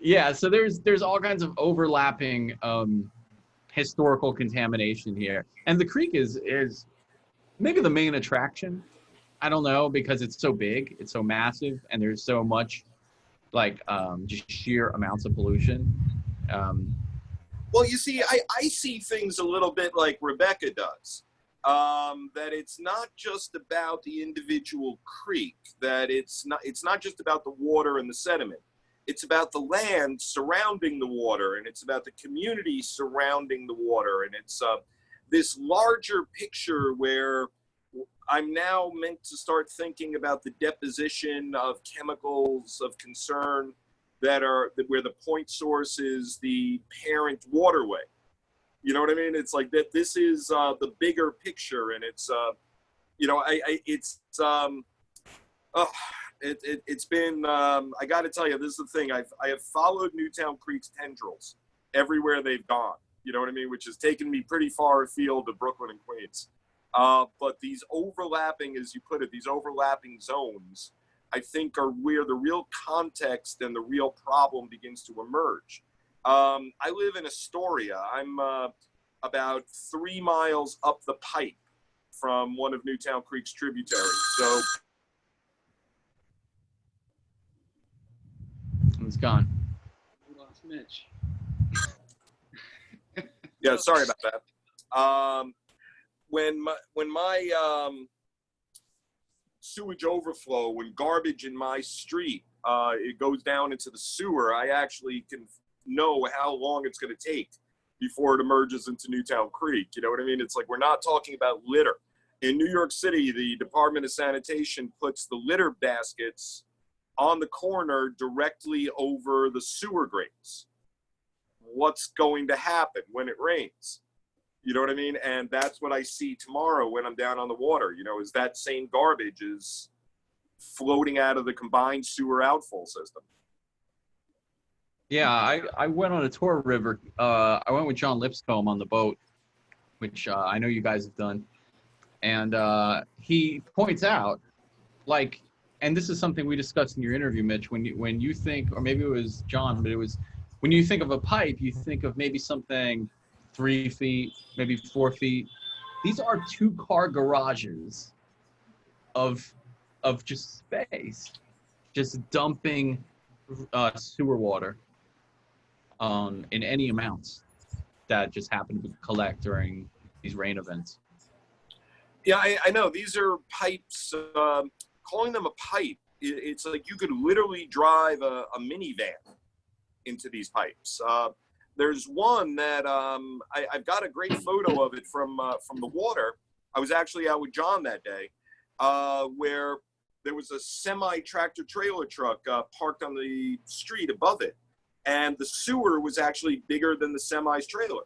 Yeah, so there's all kinds of overlapping historical contamination here, and the creek is maybe the main attraction. I don't know, because it's so big, it's so massive, and there's so much like just sheer amounts of pollution. Well, you see, I see things a little bit like Rebecca does. That it's not just about the individual creek, that it's not just about the water and the sediment. It's about the land surrounding the water, and it's about the community surrounding the water, and it's this larger picture where I'm now meant to start thinking about the deposition of chemicals of concern where the point source is the parent waterway. You know what I mean? It's like that. This is the bigger picture, and it's it's been. I got to tell you, this is the thing. I have followed Newtown Creek's tendrils everywhere they've gone. You know what I mean? Which has taken me pretty far afield to Brooklyn and Queens. But these overlapping, as you put it, these overlapping zones, I think are where the real context and the real problem begins to emerge. I live in Astoria. I'm about 3 miles up the pipe from one of Newtown Creek's tributaries. So It's gone. We lost Mitch. yeah, sorry about that. When my sewage overflow, when garbage in my street, it goes down into the sewer, I actually can know how long it's going to take before it emerges into Newtown Creek. You know what I mean? It's like, we're not talking about litter. In New York City, the Department of Sanitation puts the litter baskets on the corner directly over the sewer grates. What's going to happen when it rains? You know what I mean? And that's what I see tomorrow when I'm down on the water, you know, is that same garbage is floating out of the combined sewer outfall system. Yeah, I went on a tour of river. I went with John Lipscomb on the boat, which I know you guys have done. And he points out, like, and this is something we discussed in your interview, Mitch, when you think, or maybe it was John, but it was, when you think of a pipe, you think of maybe something 3 feet, maybe 4 feet. These are 2-car garages of just space, just dumping sewer water in any amounts that just happen to collect during these rain events. Yeah, I know. These are pipes. Calling them a pipe, it's like you could literally drive a minivan into these pipes. There's one that I've got a great photo of it from the water. I was actually out with John that day, where there was a semi-tractor trailer truck parked on the street above it, and the sewer was actually bigger than the semi's trailer.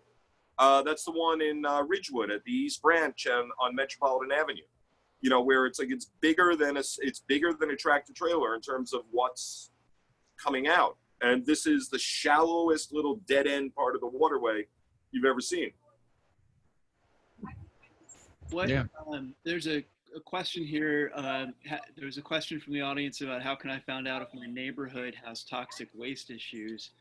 That's the one in Ridgewood at the East Branch on Metropolitan Avenue. You know, where it's like it's bigger than a tractor trailer in terms of what's coming out. And this is the shallowest little dead end part of the waterway you've ever seen. What? Yeah. There's a question here. There's a question from the audience about how can I find out if my neighborhood has toxic waste issues.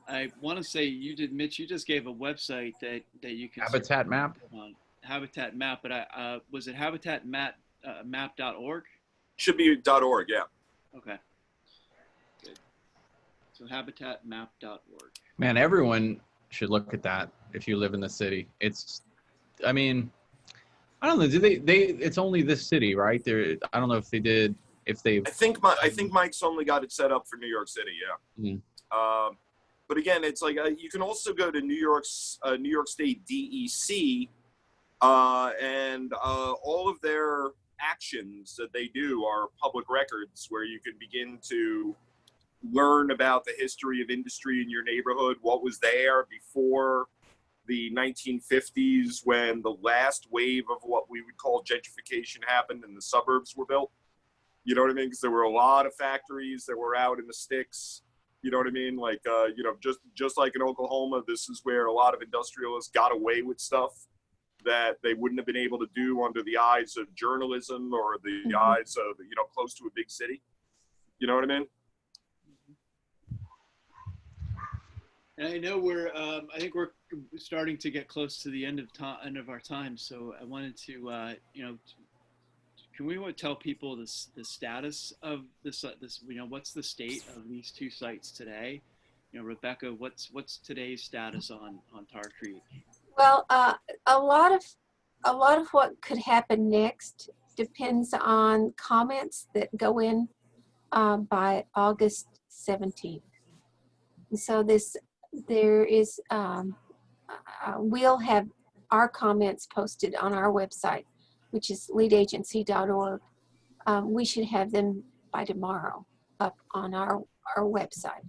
I want to say Mitch, you just gave a website that you can Habitat map. On Habitat map, but was it habitatmap.org? Should be .org, yeah. Okay. Good. So habitatmap.org. Man, everyone should look at that if you live in the city. It's, I mean, I don't know. Do they? It's only this city, right? I don't know if they did. If they've. I think Mike's only got it set up for New York City. Yeah. Mhm. But again, it's like you can also go to New York State DEC, and all of their actions that they do are public records, where you can begin to learn about the history of industry in your neighborhood, what was there before the 1950s, when the last wave of what we would call gentrification happened and the suburbs were built. You know what I mean? Because there were a lot of factories that were out in the sticks. You know what I mean? Like, just like in Oklahoma, this is where a lot of industrialists got away with stuff that they wouldn't have been able to do under the eyes of journalism or the eyes of, close to a big city. You know what I mean? And I know I think we're starting to get close to the end of our time. So I wanted to, can we tell people the status of this? What's the state of these two sites today? Rebecca, what's today's status on Tar Creek? Well, a lot of what could happen next depends on comments that go in by August 17th. So there is, we'll have our comments posted on our website, which is leadagency.org. We should have them by tomorrow up on our website.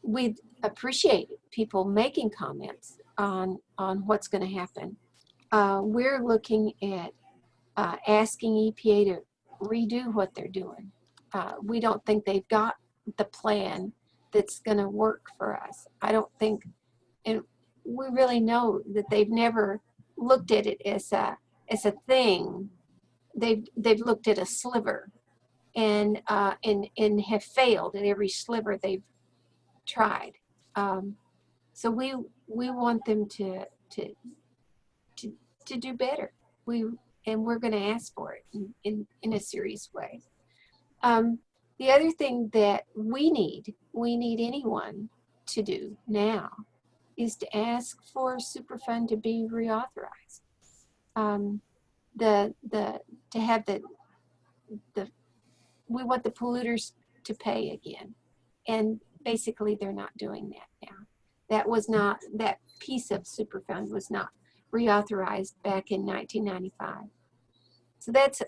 We'd appreciate people making comments on what's going to happen. We're looking at asking EPA to redo what they're doing. We don't think they've got the plan that's going to work for us. I don't think, and we really know that they've never looked at it as a thing. They've looked at a sliver, and have failed at every sliver they've tried. So we want them to do better. We're going to ask for it in a serious way. The other thing that we need anyone to do now is to ask for Superfund to be reauthorized. We want the polluters to pay again, and basically they're not doing that now. That piece of Superfund was not reauthorized back in 1995. So that's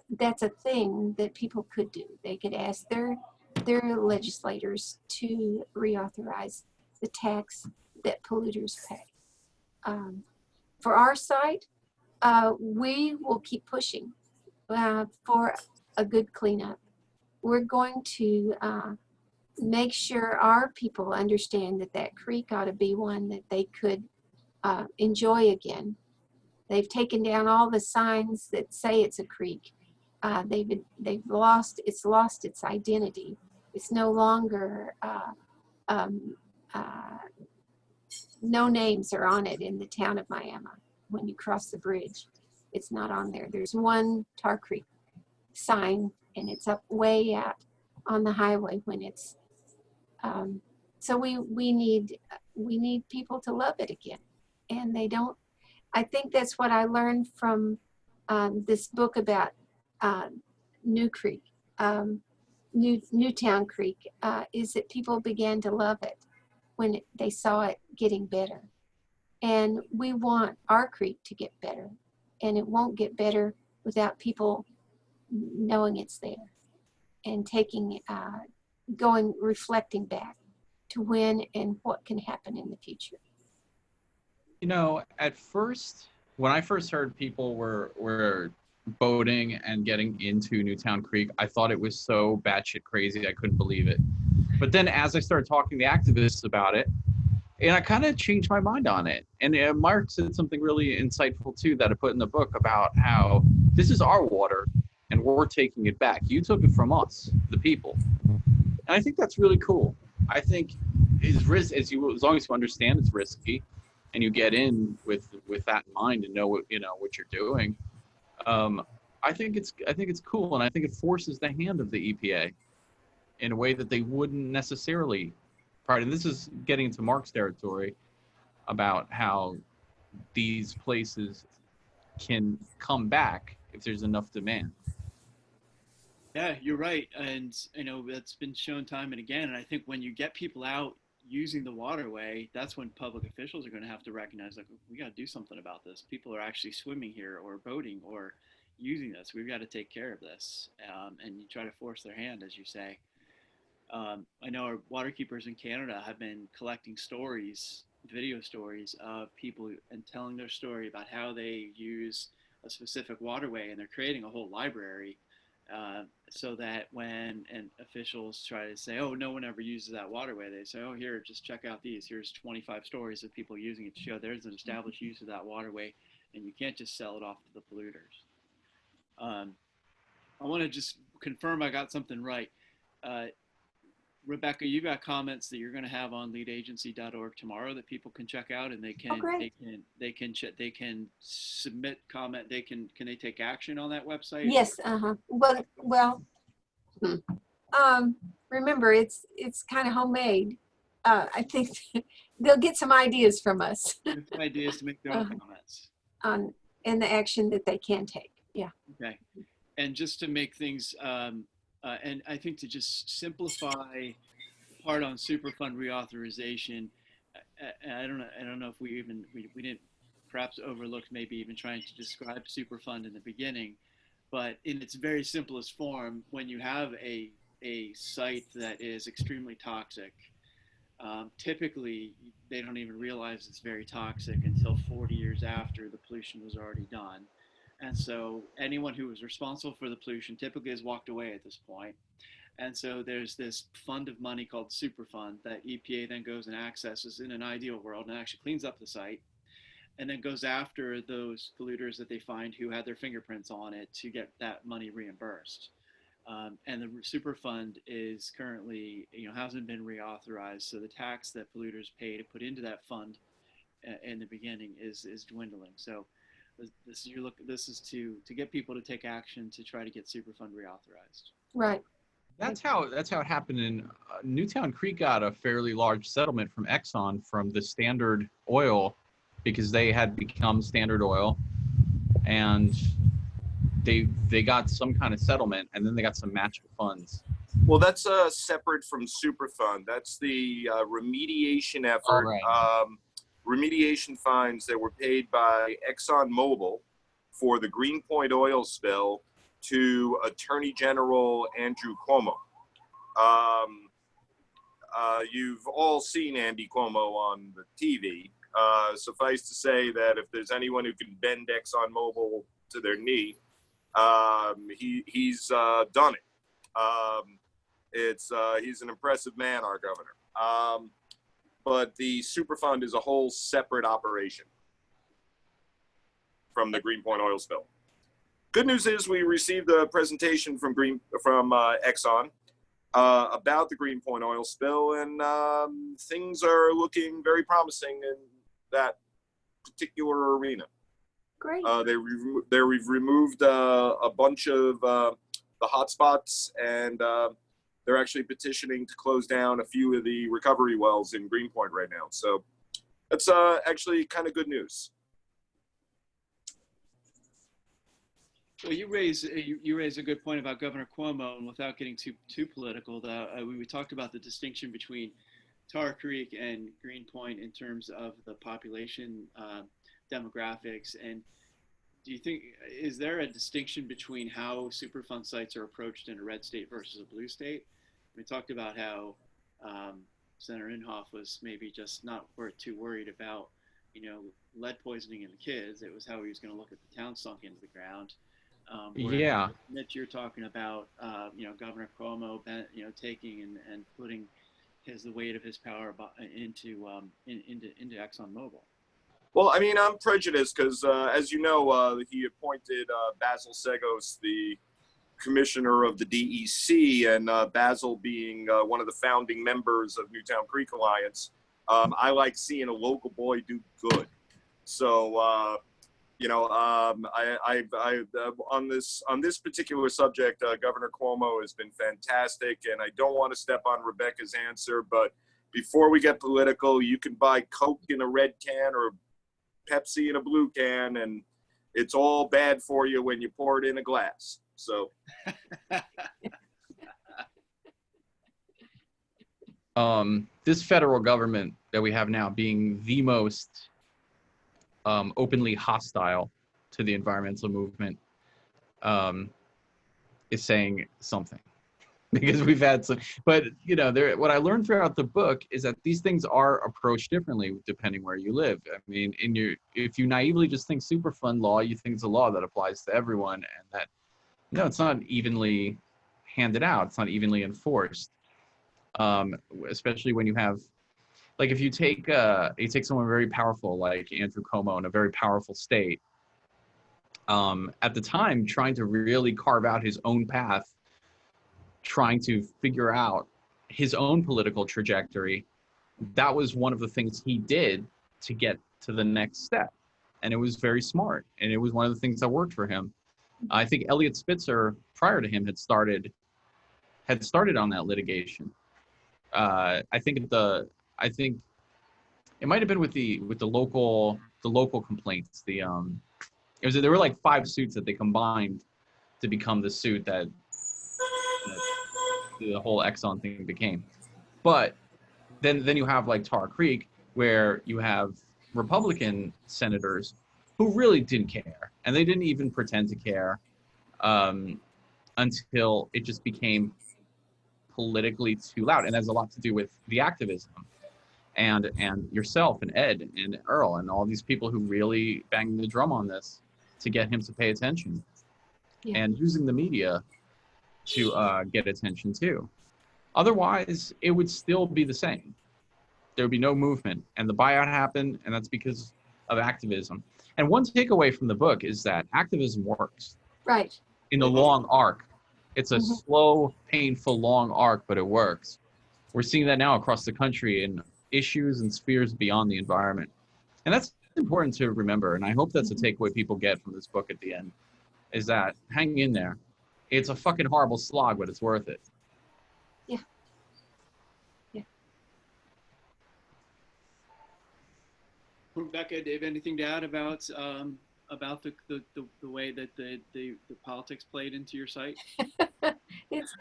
a thing that people could do. They could ask their legislators to reauthorize the tax that polluters pay. For our site, we will keep pushing for a good cleanup. We're going to make sure our people understand that creek ought to be one that they could enjoy again. They've taken down all the signs that say it's a creek. They've lost its identity. It's no longer, no names are on it in the town of Miami. When you cross the bridge, it's not on there. There's one Tar Creek sign, and it's up way out on the highway when it's, so we need people to love it again, and they don't. I think that's what I learned from this book about Newtown Creek, is that people began to love it when they saw it getting better. And we want our creek to get better, and it won't get better without people knowing it's there and reflecting back to when and what can happen in the future. At first, when I first heard people were boating and getting into Newtown Creek, I thought it was so batshit crazy I couldn't believe it. But then as I started talking to activists about it, and I kind of changed my mind on it. And Mark said something really insightful too that I put in the book about how this is our water and we're taking it back. You took it from us, the people. And I think that's really cool. I think as long as you understand it's risky, and you get in with that in mind and know what you're doing, I think it's cool, and I think it forces the hand of the EPA in a way that they wouldn't necessarily. And this is getting into Mark's territory about how these places can come back if there's enough demand. Yeah, you're right. And, that's been shown time and again. And I think when you get people out using the waterway, that's when public officials are going to have to recognize, like, we got to do something about this. People are actually swimming here or boating or using this. We've got to take care of this. And you try to force their hand, as you say. I know our waterkeepers in Canada have been collecting stories, video stories of people and telling their story about how they use a specific waterway, and they're creating a whole library so that when officials try to say, oh, no one ever uses that waterway, they say, oh, here, just check out these. Here's 25 stories of people using it to show there's an established use of that waterway, and you can't just sell it off to the polluters. I want to just confirm I got something right. Rebecca, you got comments that you're going to have on leadagency.org tomorrow that people can check out, and they can they can submit comment. Can they take action on that website? Yes. Well. Remember, it's kind of homemade. I think they'll get some ideas from us Some ideas to make their own comments and the action that they can take. Yeah. Okay. And just to make things and I think to just simplify the part on Superfund reauthorization, I don't know if we didn't perhaps overlooked maybe even trying to describe Superfund in the beginning, but in its very simplest form, when you have a site that is extremely toxic, typically they don't even realize it's very toxic until 40 years after the pollution was already done. And so anyone who was responsible for the pollution typically has walked away at this point. And so there's this fund of money called Superfund that EPA then goes and accesses in an ideal world and actually cleans up the site, and then goes after those polluters that they find who had their fingerprints on it to get that money reimbursed. And the Superfund is currently, hasn't been reauthorized. So the tax that polluters pay to put into that fund in the beginning is dwindling. So this is to get people to take action to try to get Superfund reauthorized. Right. That's how it happened in Newtown Creek. Got a fairly large settlement from Exxon from the Standard Oil, because they had become Standard Oil, and they got some kind of settlement, and then they got some matching funds. Well, that's separate from Superfund. That's the remediation effort. Right. Remediation fines that were paid by ExxonMobil for the Greenpoint oil spill to Attorney General Andrew Cuomo. You've all seen Andy Cuomo on the TV. Suffice to say that if there's anyone who can bend ExxonMobil to their knee, he's done it. He's an impressive man, our governor. But the Superfund is a whole separate operation from the Greenpoint oil spill. Good news is we received a presentation from Exxon about the Greenpoint oil spill, and things are looking very promising in that particular arena. Great. We've removed a bunch of the hotspots, and they're actually petitioning to close down a few of the recovery wells in Greenpoint right now. So that's actually kind of good news. Well, you raise a good point about Governor Cuomo, and without getting too political, we talked about the distinction between Tar Creek and Greenpoint in terms of the population demographics. And do you think, is there a distinction between how Superfund sites are approached in a red state versus a blue state? We talked about how Senator Inhofe was maybe just not too worried about, lead poisoning in the kids. It was how he was going to look at the town sunk into the ground. Yeah. Mitch, you're talking about, Governor Cuomo, taking and putting the weight of his power into ExxonMobil. Well, I mean, I'm prejudiced because, as you know, he appointed Basil Segos, the commissioner of the DEC, and Basil being one of the founding members of Newtown Creek Alliance. I like seeing a local boy do good. So, on this particular subject, Governor Cuomo has been fantastic, and I don't want to step on Rebecca's answer, but before we get political, you can buy Coke in a red can or Pepsi in a blue can, and it's all bad for you when you pour it in a glass. So. This federal government that we have now being the most openly hostile to the environmental movement is saying something. Because we've had some, but you know, what I learned throughout the book is that these things are approached differently depending where you live. I mean, if you naively just think Superfund law, you think it's a law that applies to everyone, and that no, it's not evenly handed out. It's not evenly enforced. Especially when you have, like, if you take someone very powerful like Andrew Cuomo in a very powerful state, at the time trying to really carve out his own path, trying to figure out his own political trajectory, that was one of the things he did to get to the next step. And it was very smart. And it was one of the things that worked for him. I think Eliot Spitzer, prior to him, had started on that litigation. I think it might have been with the local complaints. There were like 5 suits that they combined to become the suit that the whole Exxon thing became. But then you have like Tar Creek, where you have Republican senators who really didn't care, and they didn't even pretend to care until it just became politically too loud. And that's a lot to do with the activism and yourself and Ed and Earl and all these people who really banged the drum on this to get him to pay attention, and using the media to get attention too. Otherwise, it would still be the same. There would be no movement, and the buyout happened, and that's because of activism. And one takeaway from the book is that activism works. Right. In the long arc. It's a slow, painful, long arc, but it works. We're seeing that now across the country in issues and spheres beyond the environment. And that's important to remember, and I hope that's a takeaway people get from this book at the end, is that hang in there. It's a fucking horrible slog, but it's worth it. Yeah. Yeah. Rebecca, Dave, anything to add about the way that the politics played into your site? It's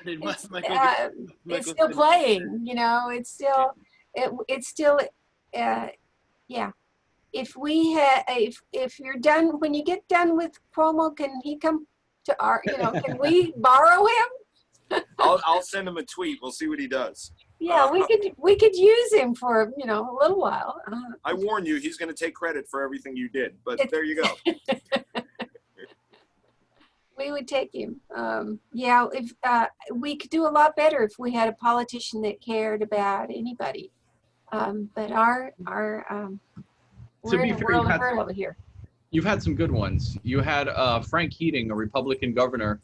Michael still playing, you know. It's still yeah. If we had, if you're done, when you get done with Cuomo, can he come to our, you know, can we borrow him? I'll send him a tweet. We'll see what he does. Yeah, we could use him for, you know, a little while. I warn you, he's going to take credit for everything you did. But there you go. We would take him. Yeah, if we could do a lot better if we had a politician that cared about anybody. But we're in a world of hurt over here. You've had some good ones. You had Frank Keating, a Republican governor,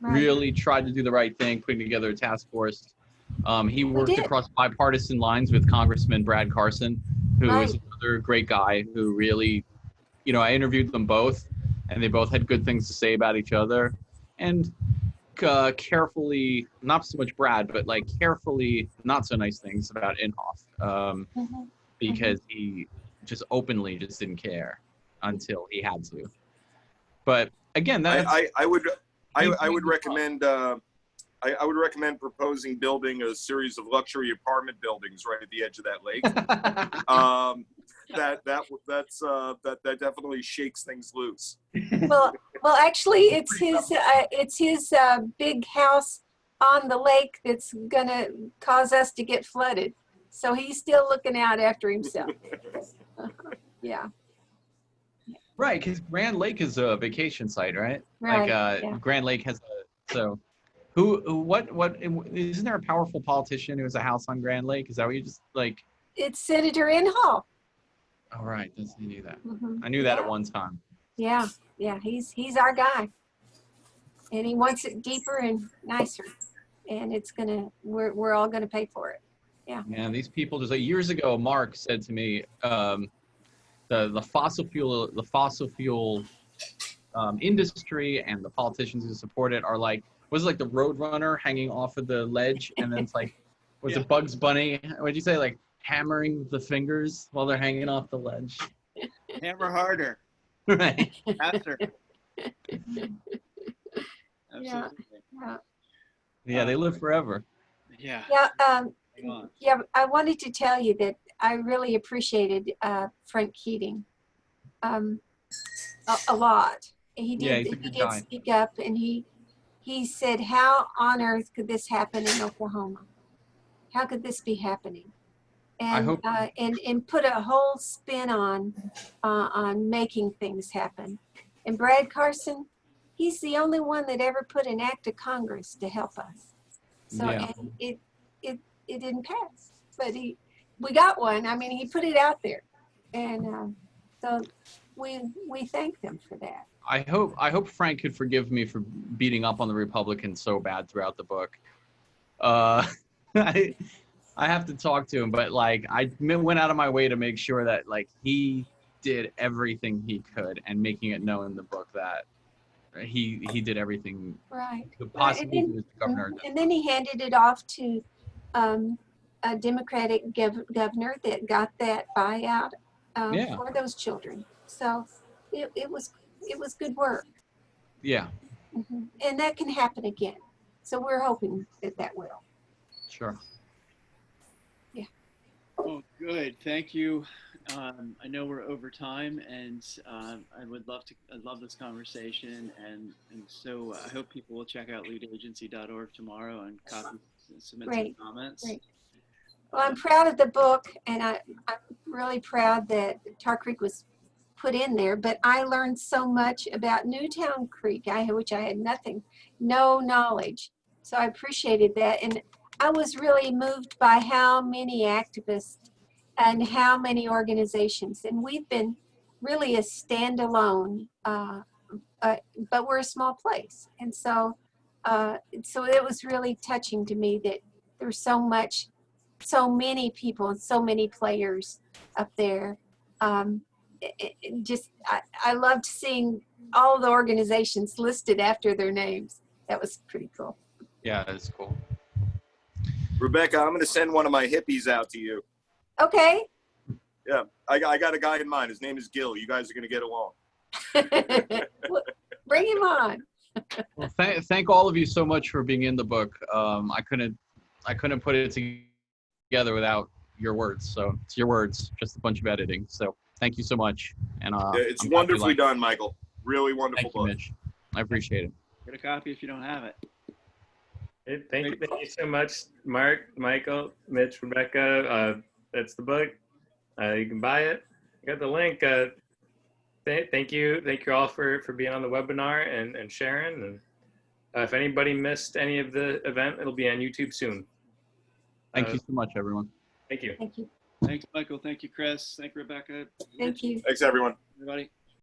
Right. really tried to do the right thing, putting together a task force. He worked across bipartisan lines with Congressman Brad Carson, who is another great guy who really, you know, I interviewed them both, and they both had good things to say about each other. And carefully, not so much Brad, but like carefully not so nice things about Inhofe, because he just openly just didn't care until he had to. But again, I would recommend I would recommend proposing building a series of luxury apartment buildings right at the edge of that lake. That definitely shakes things loose. Well, actually, it's his big house on the lake that's gonna cause us to get flooded. So he's still looking out after himself. Yeah. Right, because Grand Lake is a vacation site, right? Right. Like Grand Lake has so. What isn't there a powerful politician who has a house on Grand Lake? Is that what you just like? It's Senator Inhofe. Oh, right. I knew that. I knew that at one time. Yeah. He's our guy, and he wants it deeper and nicer, and we're all gonna pay for it. Yeah. Man, these people just years ago, Mark said to me, the fossil fuel industry and the politicians who support it are like. Was it like the Roadrunner hanging off of the ledge, and then it's like, was it Bugs Bunny? What'd you say, like hammering the fingers while they're hanging off the ledge? Hammer harder. Right. After. Yeah. Absolutely. Yeah. Yeah, they live forever. Yeah. Yeah. Hang on. Yeah. I wanted to tell you that I really appreciated Frank Keating a lot. He Yeah, did. he's a He good did guy. speak up, and he said, "How on earth could this happen in Oklahoma? How could this be happening?" I And hope. and put a whole spin on making things happen. And Brad Carson, he's the only one that ever put an act of Congress to help us. So Yeah. and it didn't pass, but we got one. I mean, he put it out there, and so we thank them for that. I hope Frank could forgive me for beating up on the Republicans so bad throughout the book. I I have to talk to him, but like I went out of my way to make sure that like he did everything he could, and making it known in the book that he did everything Right. he could Right. possibly do as the governor. And then he handed it off to a Democratic governor that got that buyout Yeah. for those children. So it was good work. Yeah, And that can happen again. So we're hoping that will. sure. Oh, good. Thank you. I know we're over time, and I love this conversation, and so I hope people will check out leadagency.org tomorrow and submit Great. some comments. Great. Well, I'm proud of the book, and I'm really proud that Tar Creek was put in there, but I learned so much about Newtown Creek, which I had no knowledge. So I appreciated that. And I was really moved by how many activists and how many organizations. And we've been really a standalone, but we're a small place. And so it was really touching to me that there's so many people and so many players up there. I loved seeing all the organizations listed after their names. That was pretty cool. Yeah, that's cool. Rebecca, I'm going to send one of my hippies out to you. Okay. Yeah, I got a guy in mind. His name is Gil. You guys are going to get along. Bring him on. Well, thank all of you so much for being in the book. I couldn't put it together without your words. So it's your words, just a bunch of editing. So thank you so much. And It's wonderfully done, Michael. Really wonderful Thank you, book. Mitch. I appreciate it. Get a copy if you don't have it. Hey, thank you so much, Mark, Michael, Mitch, Rebecca. That's the book. You can buy it. I got the link. Thank you all for being on the webinar and sharing. And if anybody missed any of the event, it'll be on YouTube soon. Thank you so much, everyone. Thank you. Thank you. Thanks, Michael. Thank you, Chris. Thank you, Rebecca. Thank you. Thanks, everyone. Everybody.